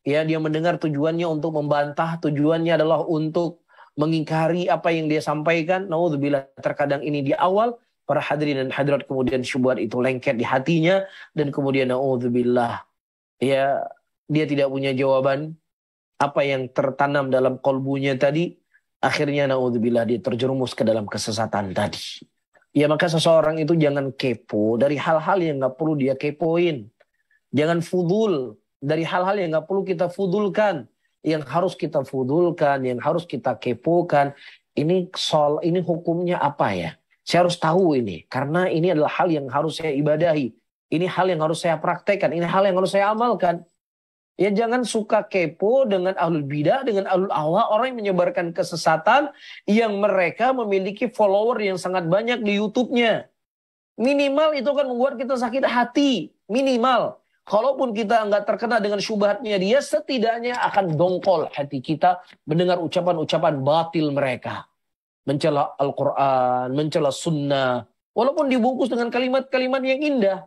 Ya, dia mendengar tujuannya untuk membantah, tujuannya adalah untuk mengingkari apa yang dia sampaikan. Naudzubillah, terkadang ini di awal para hadirin dan hadirat kemudian syubhat itu lengket di hatinya, dan kemudian naudzubillah, ya, dia tidak punya jawaban apa yang tertanam dalam kolbunya tadi. Akhirnya naudzubillah dia terjerumus ke dalam kesesatan tadi. Ya, maka seseorang itu jangan kepo dari hal-hal yang gak perlu dia kepoin. Jangan fudul dari hal-hal yang gak perlu kita fudulkan. Yang harus kita fudulkan, yang harus kita kepokan, ini hukumnya apa ya? Saya harus tahu ini, karena ini adalah hal yang harus saya ibadahi. Ini hal yang harus saya praktekkan. Ini hal yang harus saya amalkan. Ya, jangan suka kepo dengan ahlul bidah, dengan ahlul ahwa, orang yang menyebarkan kesesatan, yang mereka memiliki follower yang sangat banyak di YouTube-nya. Minimal itu akan membuat kita sakit hati. Minimal. Kalaupun kita nggak terkena dengan syubhatnya dia, setidaknya akan dongkol hati kita mendengar ucapan-ucapan batil mereka. Mencela Al-Quran, mencela sunnah. Walaupun dibungkus dengan kalimat-kalimat yang indah.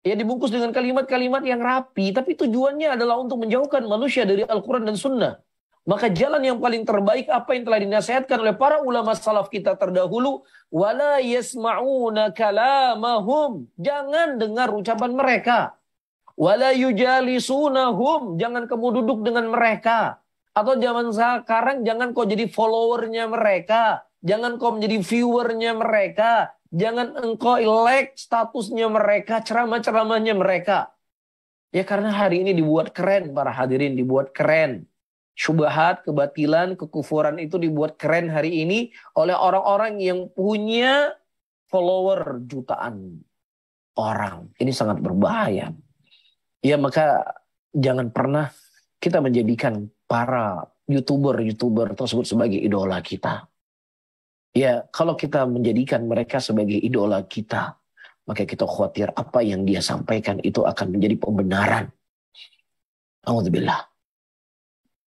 Ya, dibungkus dengan kalimat-kalimat yang rapi, tapi tujuannya adalah untuk menjauhkan manusia dari Al-Quran dan Sunnah. Maka jalan yang paling terbaik apa yang telah dinasihatkan oleh para ulama salaf kita terdahulu, wala yasma'una kalamahum, jangan dengar ucapan mereka. Wala yujalisunahum, jangan kamu duduk dengan mereka. Atau zaman sekarang jangan kau jadi followernya mereka, jangan kau menjadi viewernya mereka. Jangan engkau like statusnya mereka, ceramah-ceramahnya mereka. Ya, karena hari ini dibuat keren para hadirin, dibuat keren. Syubhat, kebatilan, kekufuran itu dibuat keren hari ini oleh orang-orang yang punya follower jutaan orang. Ini sangat berbahaya. Ya, maka jangan pernah kita menjadikan para YouTuber tersebut sebagai idola kita. Ya, kalau kita menjadikan mereka sebagai idola kita, maka kita khawatir apa yang dia sampaikan itu akan menjadi pembenaran. Alhamdulillah.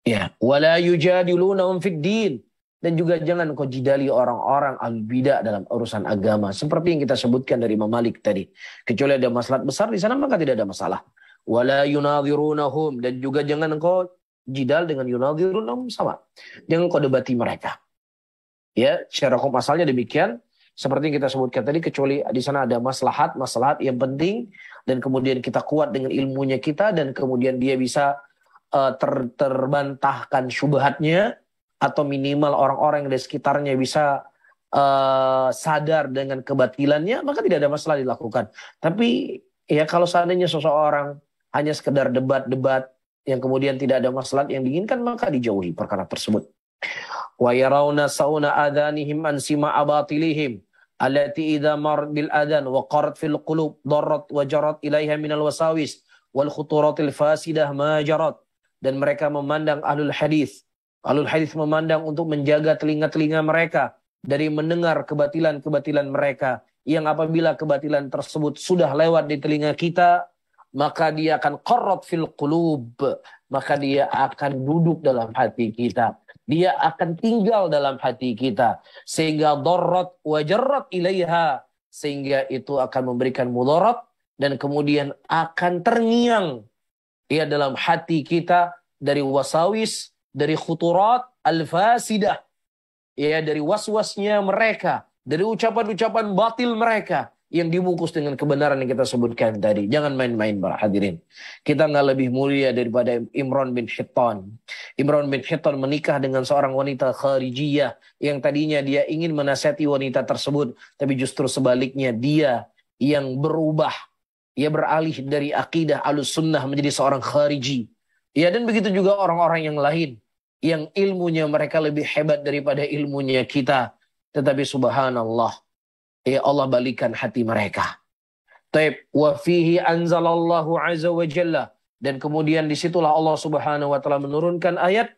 Ya, wala yujadilunahum fid din, dan juga jangan kau jidali orang-orang al-bidah dalam urusan agama, seperti yang kita sebutkan dari Imam Malik tadi. Kecuali ada maslahat besar di sana, maka tidak ada masalah. Wala yunadhirunahum, dan juga jangan engkau jidal dengan yunadhirunahum, sama. Jangan kau debati mereka. Ya, secara hukum asalnya demikian, seperti yang kita sebutkan tadi, kecuali di sana ada maslahat yang penting, dan kemudian kita kuat dengan ilmunya kita, dan kemudian dia bisa terbantahkan syubhatnya, atau minimal orang-orang yang di sekitarnya bisa sadar dengan kebatilannya, maka tidak ada masalah dilakukan. Tapi ya kalau seandainya seseorang hanya sekedar debat-debat yang kemudian tidak ada masalah yang diinginkan, maka dijauhi perkara tersebut. Wa yarawna sauna adhanihim an sima abatilihim allati idza mar bil adhan wa qarat fil qulub darrat wa jarat ilaiha minal wasawis wal khuturatil fasidah ma jarat. Dan mereka memandang ahlul hadis memandang untuk menjaga telinga-telinga mereka dari mendengar kebatilan-kebatilan mereka, yang apabila kebatilan tersebut sudah lewat di telinga kita, maka dia akan qarrat fil qulub, maka dia akan duduk dalam hati kita, dia akan tinggal dalam hati kita, sehingga darrat wa jarrat ilaiha, sehingga itu akan memberikan mudarat dan kemudian akan terngiang ya dalam hati kita dari wasawis, dari khuturat al-fasidah, ya dari was-wasnya mereka, dari ucapan-ucapan batil mereka yang dibungkus dengan kebenaran yang kita sebutkan tadi. Jangan main-main para hadirin. Kita nggak lebih mulia daripada Imran bin Hittan. Imran bin Hittan menikah dengan seorang wanita kharijiyah yang tadinya dia ingin menasihati wanita tersebut, tapi justru sebaliknya dia yang berubah. Ia beralih dari akidah Ahlussunnah menjadi seorang khariji. Ya, dan begitu juga orang-orang yang lain yang ilmunya mereka lebih hebat daripada ilmunya kita, tetapi subhanallah, ya Allah balikan hati mereka. Taib wa fihi anzalallahu azza wa jalla, dan kemudian disitulah Allah Subhanahu wa taala menurunkan ayat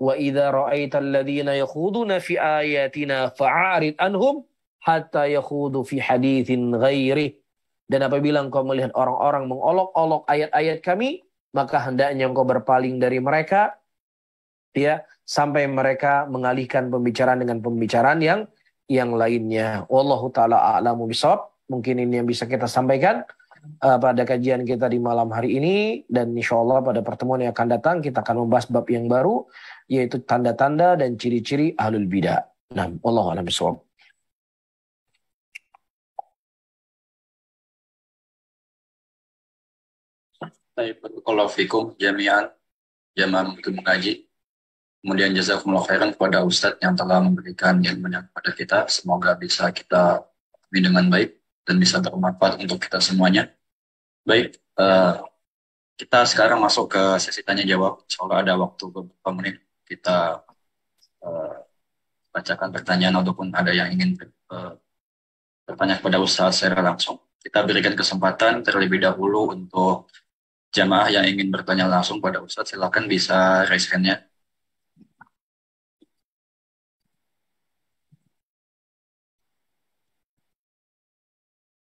wa idza ra'aital ladzina yakhuduna fi ayatina fa'arid anhum hatta yakhudu fi haditsin ghairi. Dan apabila engkau melihat orang-orang mengolok-olok ayat-ayat kami, maka hendaknya engkau berpaling dari mereka, ya, sampai mereka mengalihkan pembicaraan dengan pembicaraan yang lainnya. Wallahu taala a'lamu bishawab. Mungkin ini yang bisa kita sampaikan pada kajian kita di malam hari ini, dan insyaallah pada pertemuan yang akan datang kita akan membahas bab yang baru, yaitu tanda-tanda dan ciri-ciri ahlul bidah. Nah, wallahu a'lam bishawab.
Barakallahu fikum jami'an jamaah untuk mengaji. Kemudian jazakumullah khairan kepada Ustadz yang telah memberikan ilmunya kepada kita. Semoga bisa kita pahami dengan baik dan bisa bermanfaat untuk kita semuanya. Baik, kita sekarang masuk ke sesi tanya jawab. Soalnya ada waktu beberapa menit, kita bacakan pertanyaan ataupun ada yang ingin bertanya kepada Ustadz secara langsung. Kita berikan kesempatan terlebih dahulu untuk jamaah yang ingin bertanya langsung pada Ustadz, silakan bisa raise hand-nya.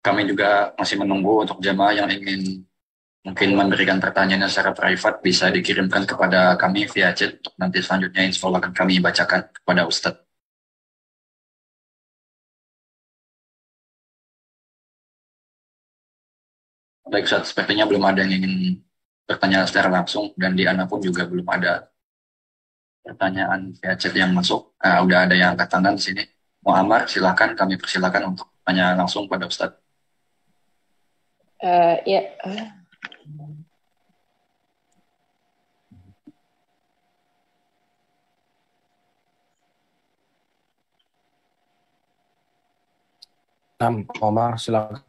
Kami juga masih menunggu untuk jamaah yang ingin mungkin memberikan pertanyaannya secara privat, bisa dikirimkan kepada kami via chat, untuk nanti selanjutnya insya Allah akan kami bacakan kepada Ustadz. Baik Ustadz, sepertinya belum ada yang ingin bertanya secara langsung, dan di Ana pun juga belum ada pertanyaan via chat yang masuk. Udah ada yang angkat tangan di sini. Muhammad, silakan, kami persilakan untuk tanya langsung pada Ustadz.
Ya.
Omar, silakan.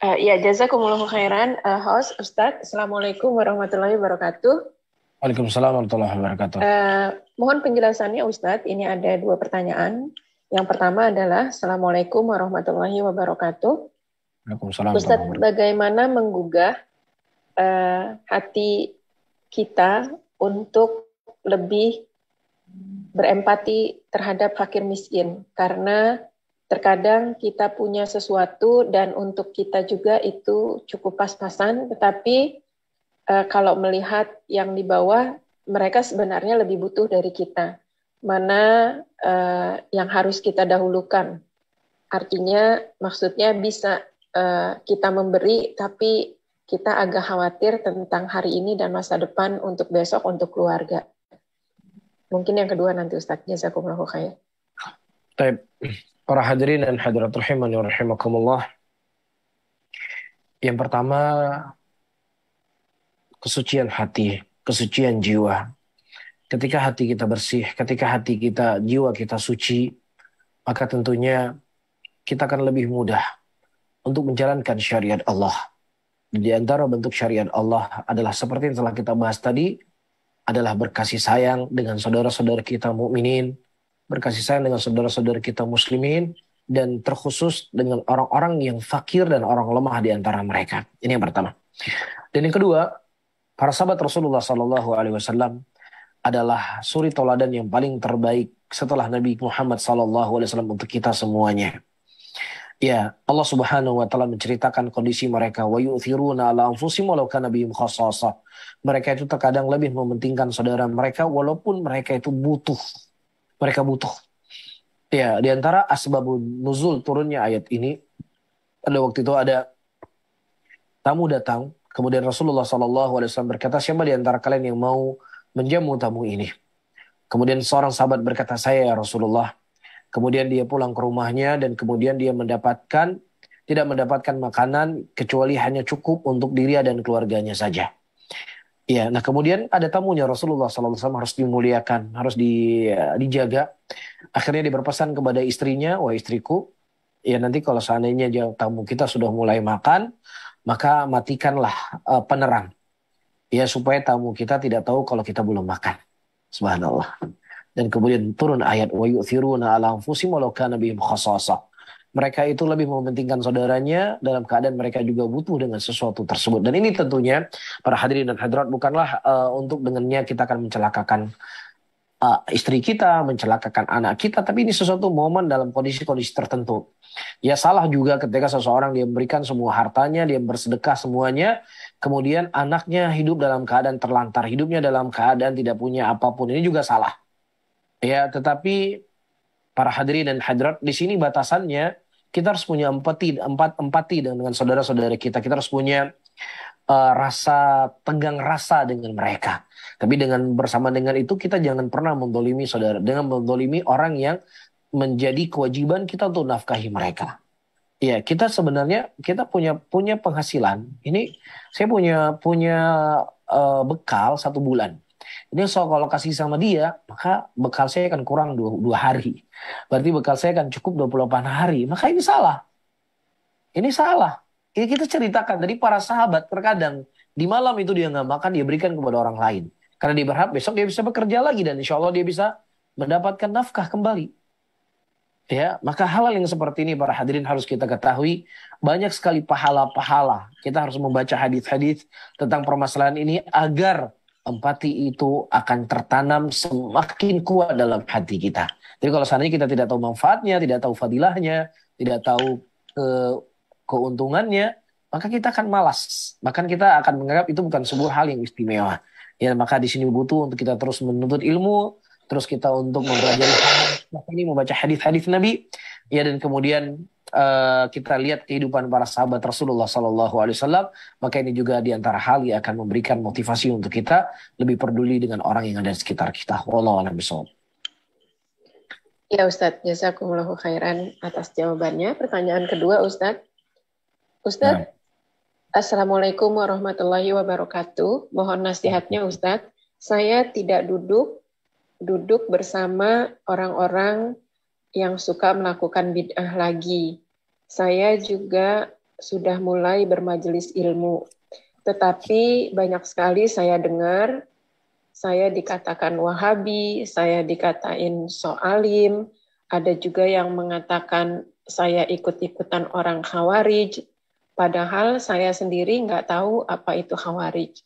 Ya, jazakumullahu khairan, host, Ustadz. Assalamualaikum warahmatullahi wabarakatuh.
Waalaikumsalam warahmatullahi wabarakatuh.
Mohon penjelasannya Ustadz, ini ada 2 pertanyaan. Yang pertama adalah, Assalamualaikum warahmatullahi wabarakatuh.
Waalaikumsalam.
Ustadz, bagaimana menggugah hati kita untuk lebih berempati terhadap fakir miskin? Karena terkadang kita punya sesuatu dan untuk kita juga itu cukup pas-pasan, tetapi kalau melihat yang di bawah, mereka sebenarnya lebih butuh dari kita. Mana yang harus kita dahulukan? Artinya, maksudnya bisa kita memberi, tapi kita agak khawatir tentang hari ini dan masa depan untuk besok, untuk keluarga. Mungkin yang kedua nanti Ustadz. Jazakumullahu khair.
Baik, para hadirin dan hadirat rahimani wa rahimakumullah. Yang pertama, kesucian hati, kesucian jiwa. Ketika hati kita bersih, ketika hati kita, jiwa kita suci, maka tentunya kita akan lebih mudah untuk menjalankan syariat Allah. Di antara bentuk syariat Allah adalah seperti yang telah kita bahas tadi, adalah berkasih sayang dengan saudara-saudara kita mukminin, berkasih sayang dengan saudara-saudara kita muslimin, dan terkhusus dengan orang-orang yang fakir dan orang lemah di antara mereka. Ini yang pertama. Dan yang kedua, para sahabat Rasulullah SAW adalah suri toladan yang paling terbaik setelah Nabi Muhammad SAW untuk kita semuanya. Ya, Allah Subhanahu wa taala menceritakan kondisi mereka, wa yu'thiruna ala anfusihim walau kana bihim khassasah. Mereka itu terkadang lebih mementingkan saudara mereka walaupun mereka itu butuh. Mereka butuh. Ya, di antara asbabun nuzul turunnya ayat ini, pada waktu itu ada tamu datang, kemudian Rasulullah SAW berkata, siapa di antara kalian yang mau menjamu tamu ini? Kemudian seorang sahabat berkata, saya ya Rasulullah. Kemudian dia pulang ke rumahnya dan kemudian dia tidak mendapatkan makanan kecuali hanya cukup untuk diri dan keluarganya saja. Ya, nah kemudian ada tamunya Rasulullah SAW harus dimuliakan, harus dijaga. Akhirnya dia berpesan kepada istrinya, wah istriku, ya nanti kalau seandainya tamu kita sudah mulai makan, maka matikanlah penerang. Ya supaya tamu kita tidak tahu kalau kita belum makan. Subhanallah. Dan kemudian turun ayat wa yu'thiruna ala anfusihim walau kana bihim khassasah. Mereka itu lebih mementingkan saudaranya dalam keadaan mereka juga butuh dengan sesuatu tersebut. Dan ini tentunya para hadirin dan hadirat bukanlah untuk dengannya kita akan mencelakakan istri kita, mencelakakan anak kita, tapi ini sesuatu momen dalam kondisi-kondisi tertentu. Ya salah juga ketika seseorang dia memberikan semua hartanya, dia bersedekah semuanya, kemudian anaknya hidup dalam keadaan terlantar, hidupnya dalam keadaan tidak punya apapun. Ini juga salah. Ya, tetapi para hadirin dan hadirat di sini batasannya kita harus punya empati dengan saudara-saudara kita. Kita harus punya rasa tegang rasa dengan mereka. Tapi bersama dengan itu kita jangan pernah mendolimi saudara, dengan mendolimi orang yang menjadi kewajiban kita untuk nafkahi mereka. Ya, kita sebenarnya kita punya penghasilan. Ini saya punya bekal 1 bulan. Ini kalau kasih sama dia, maka bekal saya akan kurang 2 hari. Berarti bekal saya akan cukup 28 hari. Maka ini salah. Ini salah. Ini kita ceritakan. Jadi para sahabat terkadang di malam itu dia nggak makan, dia berikan kepada orang lain. Karena dia berharap besok dia bisa bekerja lagi dan insya Allah dia bisa mendapatkan nafkah kembali. Ya, maka hal yang seperti ini para hadirin harus kita ketahui. Banyak sekali pahala-pahala. Kita harus membaca hadis-hadis tentang permasalahan ini agar empati itu akan tertanam semakin kuat dalam hati kita. Jadi kalau seandainya kita tidak tahu manfaatnya, tidak tahu fadilahnya, tidak tahu keuntungannya, maka kita akan malas. Bahkan kita akan menganggap itu bukan sebuah hal yang istimewa. Ya, maka di sini butuh untuk kita terus menuntut ilmu, terus kita untuk mempelajari ini, membaca hadis-hadis Nabi, ya, dan kemudian kita lihat kehidupan para sahabat Rasulullah SAW, maka ini juga diantara hal yang akan memberikan motivasi untuk kita lebih peduli dengan orang yang ada di sekitar kita. Wallahu a'lam bishawab.
Ya Ustadz, jazakumullahu khairan atas jawabannya. Pertanyaan kedua Ustadz. Ustadz, Assalamualaikum warahmatullahi wabarakatuh. Mohon nasihatnya Ustadz. Saya tidak duduk bersama orang-orang yang suka melakukan bid'ah lagi. Saya juga sudah mulai bermajelis ilmu. Tetapi banyak sekali saya dengar, saya dikatakan Wahabi, saya dikatain soalim, ada juga yang mengatakan saya ikut-ikutan orang Khawarij, padahal saya sendiri nggak tahu apa itu Khawarij.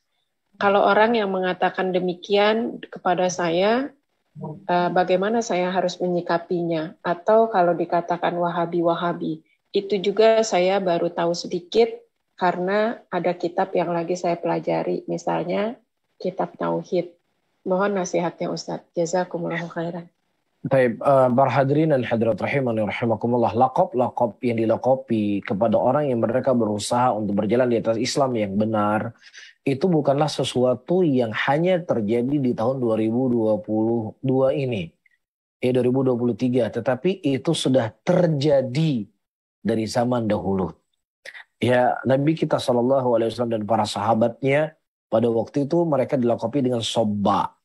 Kalau orang yang mengatakan demikian kepada saya, bagaimana saya harus menyikapinya? Atau kalau dikatakan Wahabi, itu juga saya baru tahu sedikit karena ada kitab yang lagi saya pelajari, misalnya kitab Tauhid. Mohon nasihatnya Ustadz. Jazakumullahu khairan.
Baik, para hadirin dan hadirat rahimani rahimakumullah, lakop yang dilakopi kepada orang yang mereka berusaha untuk berjalan di atas Islam yang benar, itu bukanlah sesuatu yang hanya terjadi di tahun 2022 ini, 2023, tetapi itu sudah terjadi dari zaman dahulu. Ya, Nabi kita SAW dan para sahabatnya pada waktu itu mereka dilakopi dengan sobba.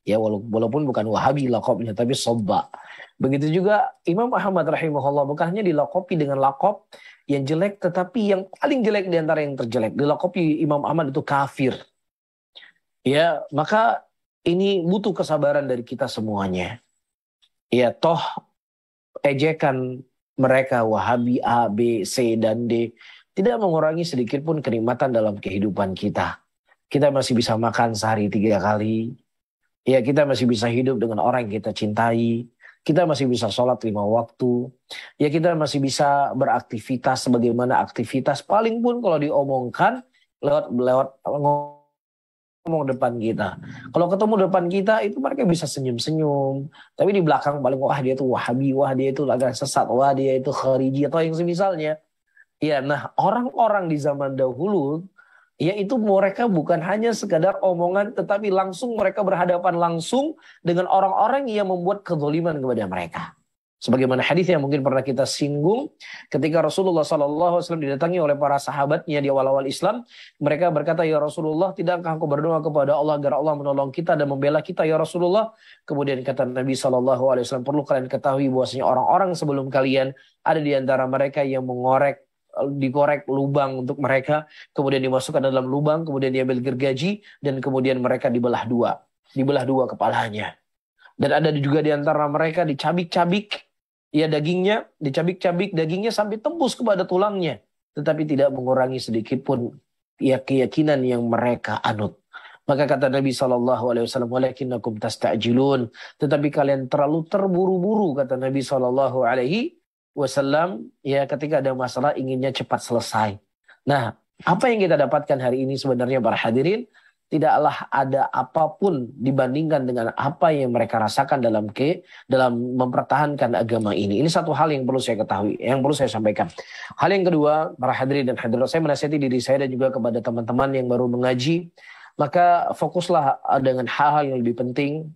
Ya, walaupun bukan Wahabi lakopnya, tapi sobba. Begitu juga Imam Ahmad rahimahullah, bukan hanya dilakopi dengan lakop yang jelek, tetapi yang paling jelek di antara yang terjelek. Dilakopi Imam Ahmad itu kafir. Ya, maka ini butuh kesabaran dari kita semuanya. Ya, toh ejekan mereka Wahabi A, B, C, dan D tidak mengurangi sedikit pun kenikmatan dalam kehidupan kita. Kita masih bisa makan sehari 3 kali. Ya, kita masih bisa hidup dengan orang yang kita cintai. Kita masih bisa sholat 5 waktu. Ya, kita masih bisa beraktivitas sebagaimana aktivitas paling pun kalau diomongkan lewat ngomong depan kita. Kalau ketemu depan kita itu mereka bisa senyum-senyum. Tapi di belakang paling wah dia itu Wahabi, wah dia itu agak sesat, wah dia itu Khariji atau yang semisalnya. Ya, nah orang-orang di zaman dahulu yaitu mereka bukan hanya sekadar omongan tetapi langsung mereka berhadapan langsung dengan orang-orang yang membuat kezaliman kepada mereka. Sebagaimana hadis yang mungkin pernah kita singgung ketika Rasulullah SAW didatangi oleh para sahabatnya di awal-awal Islam, mereka berkata, "Ya Rasulullah, tidakkah engkau berdoa kepada Allah agar Allah menolong kita dan membela kita ya Rasulullah?" Kemudian kata Nabi SAW, "Perlu kalian ketahui bahwasanya orang-orang sebelum kalian ada di antara mereka yang dikorek lubang untuk mereka, kemudian dimasukkan dalam lubang, kemudian diambil gergaji, dan kemudian mereka dibelah dua kepalanya. Dan ada juga di antara mereka dicabik-cabik, ya dagingnya, dicabik-cabik dagingnya sampai tembus kepada tulangnya, tetapi tidak mengurangi sedikit pun ya keyakinan yang mereka anut." Maka kata Nabi SAW, "Walakinnakum tasta'jilun." Tetapi kalian terlalu terburu-buru, kata Nabi SAW, ya ketika ada masalah inginnya cepat selesai. Nah, apa yang kita dapatkan hari ini sebenarnya para hadirin, tidaklah ada apapun dibandingkan dengan apa yang mereka rasakan dalam mempertahankan agama ini. Ini satu hal yang perlu saya ketahui, yang perlu saya sampaikan. Hal yang kedua, para hadirin dan hadirat, saya menasihati diri saya dan juga kepada teman-teman yang baru mengaji, maka fokuslah dengan hal-hal yang lebih penting,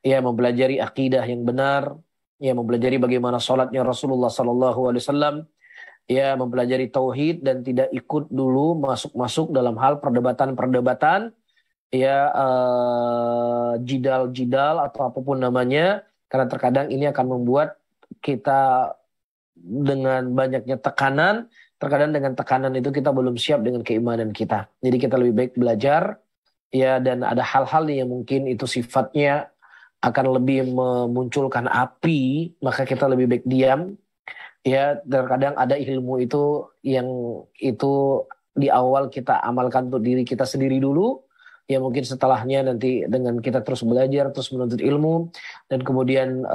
ya mempelajari akidah yang benar, ya mempelajari bagaimana sholatnya Rasulullah SAW, ya mempelajari tauhid dan tidak ikut dulu masuk-masuk dalam hal perdebatan-perdebatan, ya jidal-jidal atau apapun namanya, karena terkadang ini akan membuat kita dengan banyaknya tekanan, terkadang dengan tekanan itu kita belum siap dengan keimanan kita. Jadi kita lebih baik belajar, ya, dan ada hal-hal yang mungkin itu sifatnya akan lebih memunculkan api, maka kita lebih baik diam. Ya, terkadang ada ilmu itu yang itu di awal kita amalkan untuk diri kita sendiri dulu, ya mungkin setelahnya nanti dengan kita terus belajar, terus menuntut ilmu, dan kemudian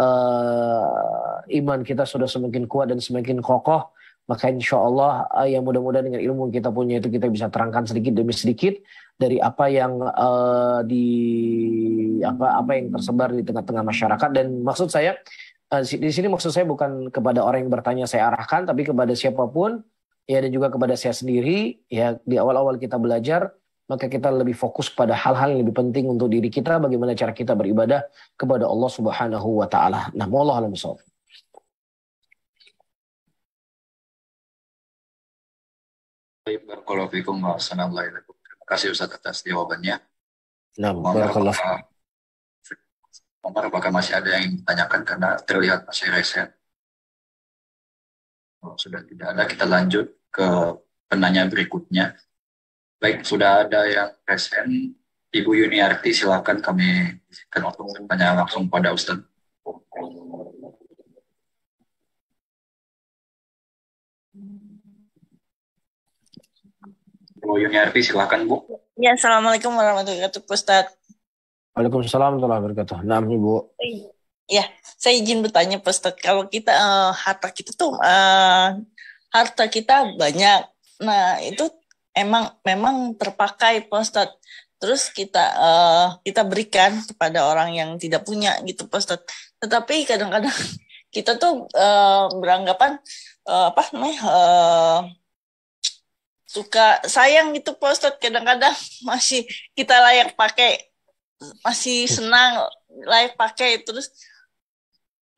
iman kita sudah semakin kuat dan semakin kokoh, maka insya Allah yang mudah-mudahan dengan ilmu yang kita punya itu kita bisa terangkan sedikit demi sedikit dari apa yang apa yang tersebar di tengah-tengah masyarakat. Dan maksud saya di sini maksud saya bukan kepada orang yang bertanya saya arahkan, tapi kepada siapapun, ya, dan juga kepada saya sendiri, ya, di awal-awal kita belajar, maka kita lebih fokus pada hal-hal yang lebih penting untuk diri kita, bagaimana cara kita beribadah kepada Allah Subhanahu wa taala. Nah, wallahu a'lam bishawab.
Barakallahu fikum wa ahsanallahu ilaikum. Terima kasih Ustaz atas jawabannya.
Nah, barakallahu.
Omar, apakah masih ada yang ditanyakan karena terlihat masih resen? Kalau sudah tidak ada, kita lanjut ke penanya berikutnya. Baik, sudah ada yang resen. Ibu Yuniarti, silakan kami izinkan untuk bertanya langsung pada Ustaz. Bu Yuniarti, silakan Bu.
Ya, Assalamualaikum warahmatullahi wabarakatuh, Ustaz.
Waalaikumsalam warahmatullahi wabarakatuh. Nah, Ibu.
Ya, saya izin bertanya, Pak Ustadz. Kalau kita harta kita banyak, nah itu memang terpakai, Pak Ustadz. terus kita berikan kepada orang yang tidak punya gitu Pak Ustadz. Tetapi kadang-kadang kita tuh beranggapan apa namanya suka sayang gitu Pak Ustadz, kadang-kadang masih kita layak pakai, masih senang layak pakai, terus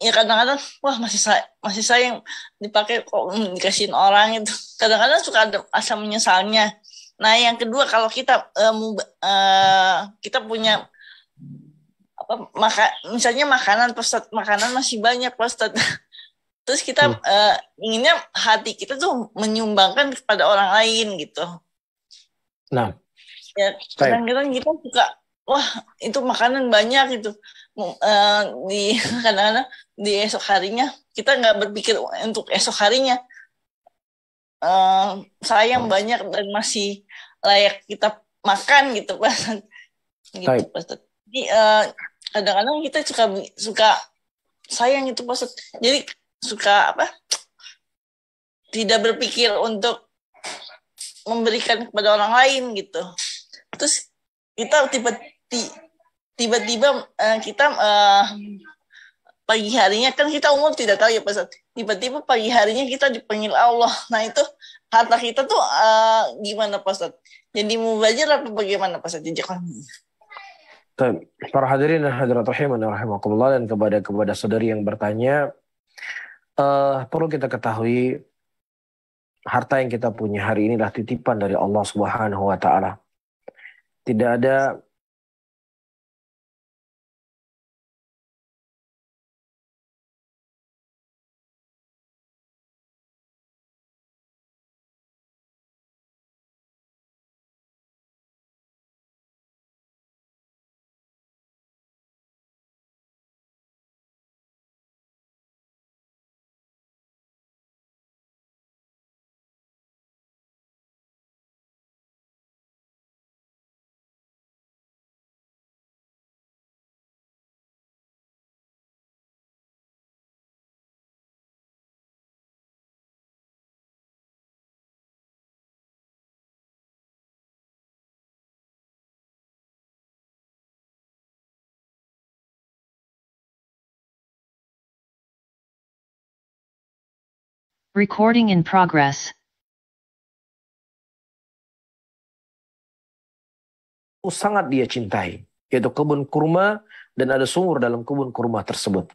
ya kadang-kadang wah masih sayang dipakai kok dikasihin orang itu, kadang-kadang suka ada asa menyesalnya. Nah yang kedua, kalau kita kita punya apa misalnya makanan Pak Ustadz, makanan masih banyak Pak Ustadz, terus kita inginnya hati kita tuh menyumbangkan kepada orang lain gitu.
Nah,
Ya kadang-kadang kita suka wah itu makanan banyak gitu, di kadang-kadang di esok harinya kita nggak berpikir untuk esok harinya, sayang banyak dan masih layak kita makan gitu Pak gitu Pak. Jadi kadang-kadang kita suka sayang itu Pak. Jadi suka apa, tidak berpikir untuk memberikan kepada orang lain gitu. Terus kita tiba-tiba kita pagi harinya, kan kita umum tidak tahu ya Pak, tiba-tiba pagi harinya kita dipanggil Allah. Nah itu harta kita tuh gimana Pak? Jadi mubazir apa bagaimana Pak?
Para hadirin dan hadirat rahimakumullah, dan kepada saudari yang bertanya, perlu kita ketahui harta yang kita punya hari ini adalah titipan dari Allah Subhanahu wa taala. Tidak ada
Recording in progress.
Sangat dia cintai, yaitu kebun kurma, dan ada sumur dalam kebun kurma tersebut.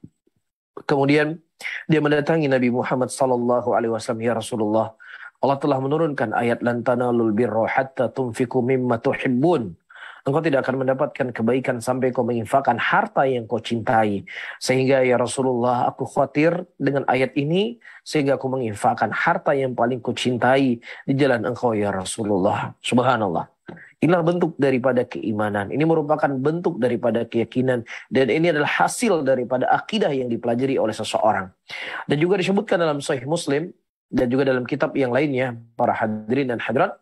Kemudian dia mendatangi Nabi Muhammad sallallahu alaihi wasallam, ya Rasulullah, Allah telah menurunkan ayat lan tanalul birra hatta tunfiqu mimma tuhibbun. Engkau tidak akan mendapatkan kebaikan sampai kau menginfakkan harta yang kau cintai. Sehingga ya Rasulullah, aku khawatir dengan ayat ini sehingga aku menginfakkan harta yang paling ku cintai di jalan engkau ya Rasulullah. Subhanallah. Inilah bentuk daripada keimanan. Ini merupakan bentuk daripada keyakinan. Dan ini adalah hasil daripada akidah yang dipelajari oleh seseorang. Dan juga disebutkan dalam Sahih Muslim, dan juga dalam kitab yang lainnya, para hadirin dan hadirat,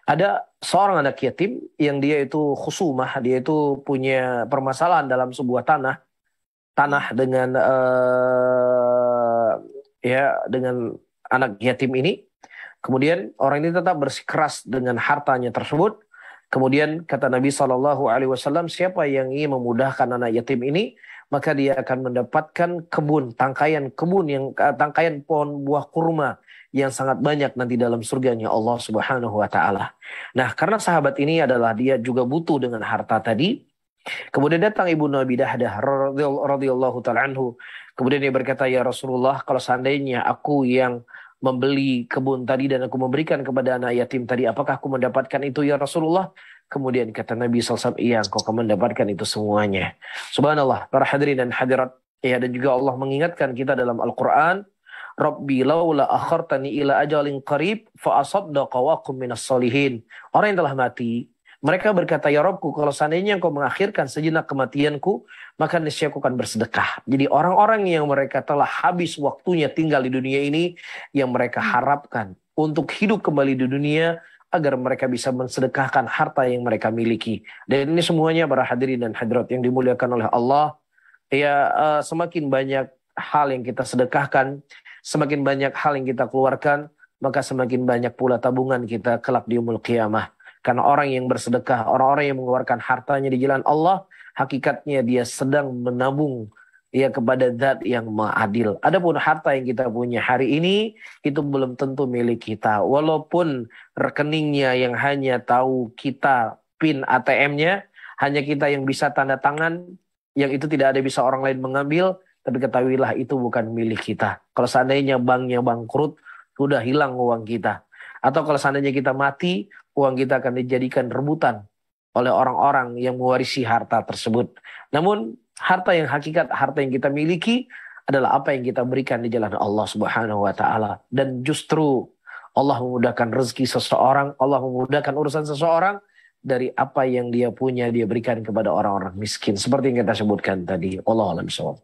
ada seorang anak yatim yang dia itu khusumah, dia itu punya permasalahan dalam sebuah tanah dengan dengan anak yatim ini. Kemudian orang ini tetap bersikeras dengan hartanya tersebut. Kemudian kata Nabi SAW, siapa yang ingin memudahkan anak yatim ini, maka dia akan mendapatkan tangkaian pohon buah kurma yang sangat banyak nanti dalam surganya Allah Subhanahu wa taala. Nah, karena sahabat ini adalah dia juga butuh dengan harta tadi, kemudian datang Ibu Nabi Dahdah radhiyallahu taala anhu. Kemudian dia berkata, ya Rasulullah, kalau seandainya aku yang membeli kebun tadi dan aku memberikan kepada anak yatim tadi, apakah aku mendapatkan itu ya Rasulullah? Kemudian kata Nabi SAW, iya, kau akan mendapatkan itu semuanya. Subhanallah, para hadirin dan hadirat. Ya, dan juga Allah mengingatkan kita dalam Al-Quran, Rabbi laula akhartani ila ajalin qarib fa asaddaqa wa akum minas solihin. Orang yang telah mati, mereka berkata, ya Rabbku, kalau seandainya engkau mengakhirkan sejenak kematianku, maka niscaya aku akan bersedekah. Jadi orang-orang yang mereka telah habis waktunya tinggal di dunia ini, yang mereka harapkan untuk hidup kembali di dunia, agar mereka bisa mensedekahkan harta yang mereka miliki. Dan ini semuanya para hadirin dan hadirat yang dimuliakan oleh Allah. Ya, semakin banyak hal yang kita sedekahkan, semakin banyak hal yang kita keluarkan, maka semakin banyak pula tabungan kita kelak di yaumul qiyamah. Karena orang yang bersedekah, orang-orang yang mengeluarkan hartanya di jalan Allah, hakikatnya dia sedang menabung ya kepada zat yang maha adil. Adapun harta yang kita punya hari ini itu belum tentu milik kita. Walaupun rekeningnya yang hanya tahu kita PIN ATM-nya, hanya kita yang bisa tanda tangan, yang itu tidak ada bisa orang lain mengambil, tapi ketahuilah itu bukan milik kita. Kalau seandainya banknya bangkrut, sudah hilang uang kita. Atau kalau seandainya kita mati, uang kita akan dijadikan rebutan oleh orang-orang yang mewarisi harta tersebut. Namun harta yang hakikat, harta yang kita miliki adalah apa yang kita berikan di jalan Allah Subhanahu wa taala. Dan justru Allah memudahkan rezeki seseorang, Allah memudahkan urusan seseorang dari apa yang dia punya, dia berikan kepada orang-orang miskin. Seperti yang kita sebutkan tadi. Wallahu a'lam bishawab.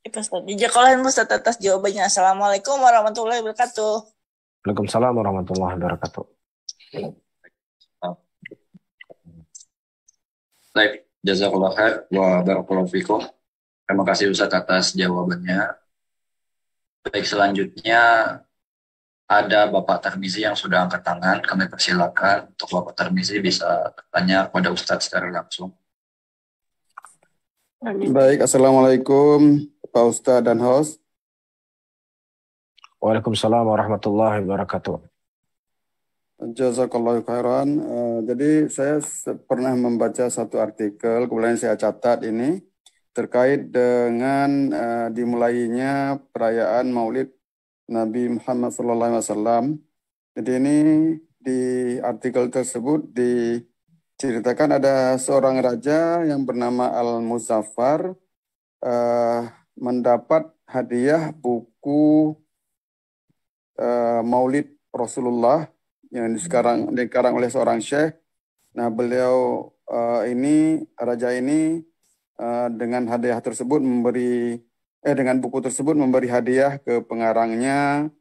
Itu Ustaz. Jazakallahu Ustaz atas jawabannya. Assalamualaikum warahmatullahi wabarakatuh.
Waalaikumsalam warahmatullahi wabarakatuh.
Baik, jazakallah khair wa barakallahu fikum. Terima kasih Ustaz atas jawabannya. Baik, selanjutnya ada Bapak Tarmizi yang sudah angkat tangan. Kami persilakan untuk Bapak Tarmizi bisa bertanya kepada Ustadz secara langsung.
Baik, Assalamualaikum Pak Ustadz dan host.
Waalaikumsalam warahmatullahi wabarakatuh.
Jazakallahu khairan. Jadi saya pernah membaca satu artikel, kemudian saya catat ini terkait dengan dimulainya perayaan Maulid Nabi Muhammad SAW. Jadi ini di artikel tersebut diceritakan ada seorang raja yang bernama Al-Muzaffar mendapat hadiah buku Maulid Rasulullah yang dikarang oleh seorang syekh. Nah, beliau raja ini dengan hadiah tersebut dengan buku tersebut memberi hadiah ke pengarangnya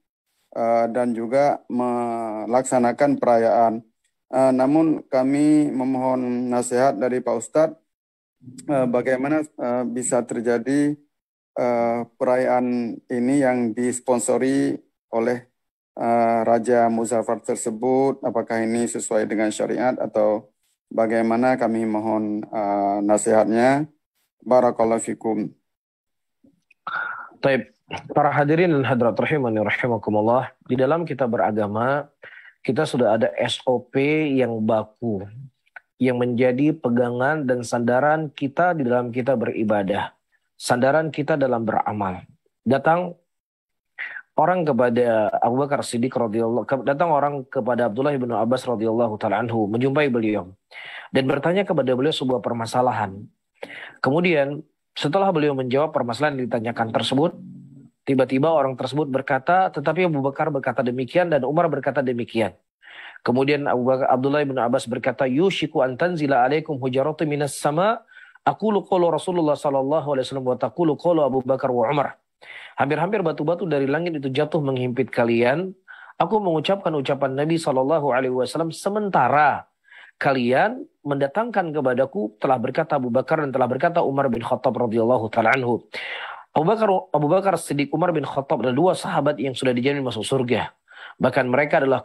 dan juga melaksanakan perayaan. Namun kami memohon nasihat dari Pak Ustadz bagaimana bisa terjadi perayaan ini yang disponsori oleh Raja Muzaffar tersebut, apakah ini sesuai dengan syariat atau bagaimana, kami mohon nasihatnya. Barakallahu fikum.
Baik, para hadirin dan hadirat rahimani rahimakumullah, di dalam kita beragama, kita sudah ada SOP yang baku, yang menjadi pegangan dan sandaran kita di dalam kita beribadah, sandaran kita dalam beramal. Datang orang kepada Abu Bakar Siddiq radhiyallahu, datang orang kepada Abdullah bin Abbas radhiyallahu taala anhu, menjumpai beliau dan bertanya kepada beliau sebuah permasalahan. Kemudian setelah beliau menjawab permasalahan yang ditanyakan tersebut, tiba-tiba orang tersebut berkata, tetapi Abu Bakar berkata demikian dan Umar berkata demikian. Kemudian Abdullah bin Abbas berkata, yushiku an tanzila alaikum hujaratu minas sama, aqulu qala Rasulullah sallallahu alaihi wasallam wa taqulu qala Abu Bakar wa Umar. Hampir-hampir batu-batu dari langit itu jatuh menghimpit kalian. Aku mengucapkan ucapan Nabi sallallahu alaihi wasallam sementara kalian mendatangkan kepadaku telah berkata Abu Bakar dan telah berkata Umar bin Khattab radhiyallahu taala anhu. Abu Bakar Siddiq, Umar bin Khattab adalah dua sahabat yang sudah dijamin masuk surga. Bahkan mereka adalah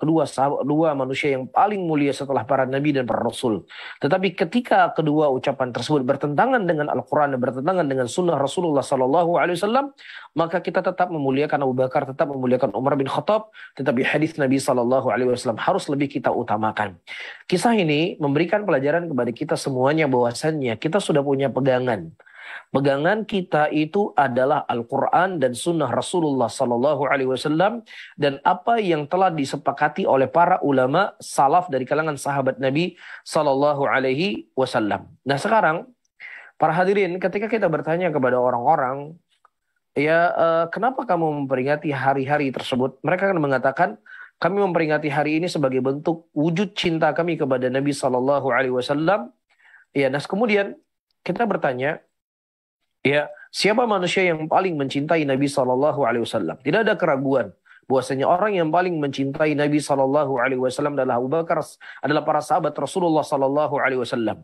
dua manusia yang paling mulia setelah para nabi dan para rasul. Tetapi ketika kedua ucapan tersebut bertentangan dengan Al-Quran dan bertentangan dengan sunnah Rasulullah SAW, maka kita tetap memuliakan Abu Bakar, tetap memuliakan Umar bin Khattab. Tetapi hadis Nabi SAW harus lebih kita utamakan. Kisah ini memberikan pelajaran kepada kita semuanya bahwasannya kita sudah punya pegangan. Pegangan kita itu adalah Al-Quran dan Sunnah Rasulullah SAW dan apa yang telah disepakati oleh para ulama salaf dari kalangan sahabat Nabi SAW. Nah sekarang para hadirin, ketika kita bertanya kepada orang-orang, kenapa kamu memperingati hari-hari tersebut? Mereka akan mengatakan, kami memperingati hari ini sebagai bentuk wujud cinta kami kepada Nabi SAW. Nah kemudian kita bertanya, siapa manusia yang paling mencintai Nabi SAW? Tidak ada keraguan bahwasanya orang yang paling mencintai Nabi SAW adalah Abu Bakar, adalah para sahabat Rasulullah SAW.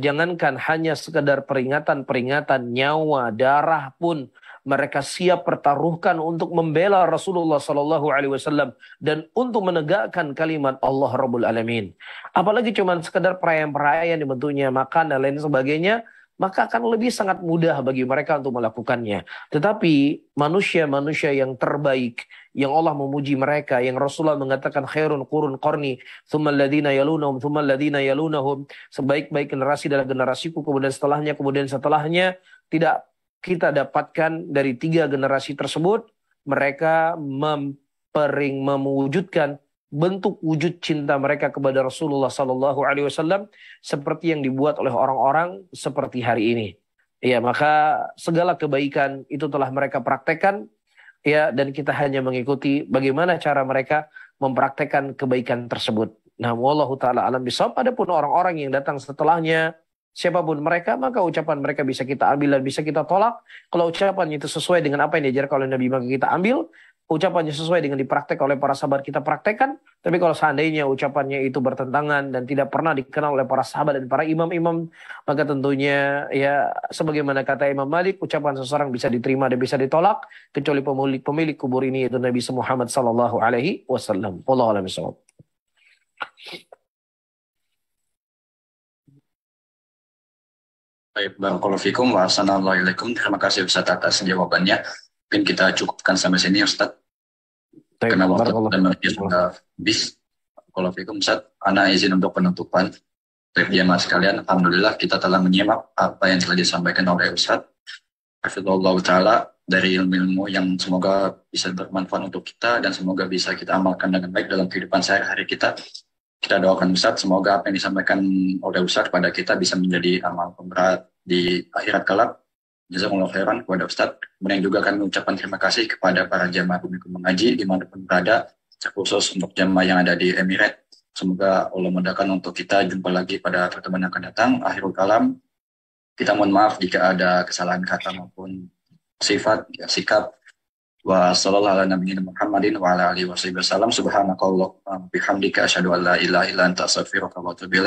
Jangankan hanya sekedar peringatan nyawa, darah pun mereka siap pertaruhkan untuk membela Rasulullah Sallallahu Alaihi Wasallam dan untuk menegakkan kalimat Allah Rabbul Alamin. Apalagi cuman sekedar perayaan-perayaan dibentuknya makan dan lain sebagainya, maka akan lebih sangat mudah bagi mereka untuk melakukannya. Tetapi manusia-manusia yang terbaik, yang Allah memuji mereka, yang Rasulullah mengatakan khairun qurun qarni, thumma alladhina yalunahum, thumma alladhina yalunahum, sebaik-baik generasi adalah generasiku, kemudian setelahnya, tidak kita dapatkan dari 3 generasi tersebut, mereka mewujudkan bentuk wujud cinta mereka kepada Rasulullah Sallallahu Alaihi Wasallam seperti yang dibuat oleh orang-orang seperti hari ini. Ya, maka segala kebaikan itu telah mereka praktekkan, ya, dan kita hanya mengikuti bagaimana cara mereka mempraktekkan kebaikan tersebut. Nah, wallahu taala alam bisawab. Adapun orang-orang yang datang setelahnya, siapapun mereka, maka ucapan mereka bisa kita ambil dan bisa kita tolak. Kalau ucapannya itu sesuai dengan apa yang diajarkan oleh Nabi, maka kita ambil. Ucapannya sesuai dengan dipraktek oleh para sahabat, kita praktekkan. Tapi kalau seandainya ucapannya itu bertentangan dan tidak pernah dikenal oleh para sahabat dan para imam-imam, maka tentunya ya sebagaimana kata Imam Malik, ucapan seseorang bisa diterima dan bisa ditolak kecuali pemilik kubur ini, yaitu Nabi Muhammad sallallahu alaihi wasallam. Wallahu a'lam bishawab.
Baik, barakallahu fikum wa assalamualaikum. Terima kasih Ustaz atas jawabannya. Mungkin kita cukupkan sampai sini Ustaz. Karena waktu dan menit sudah habis. Barakallahu fikum Ustaz. Ana izin untuk penutupan. Baik jemaah sekalian, alhamdulillah kita telah menyimak apa yang telah disampaikan oleh Ustaz. Hafizahullah taala, dari ilmu-ilmu yang semoga bisa bermanfaat untuk kita dan semoga bisa kita amalkan dengan baik dalam kehidupan sehari-hari kita. Kita doakan Ustaz, semoga apa yang disampaikan oleh Ustaz kepada kita bisa menjadi amal pemberat di akhirat kelak. Jazakumullah khairan kepada Ustaz. Kemudian juga kami mengucapkan terima kasih kepada para jamaah Bumikum Mengaji dimanapun berada, terkhusus untuk jamaah yang ada di Emirat. Semoga Allah mudahkan untuk kita jumpa lagi pada pertemuan yang akan datang. Akhirul kalam, kita mohon maaf jika ada kesalahan kata maupun sifat, ya, sikap. Wa sallallahu ala nabiyina Muhammadin wa ala alihi wasallam. Subhanakallahumma bihamdika asyhadu an la ilaha illa anta astaghfiruka wa atubu ilaik.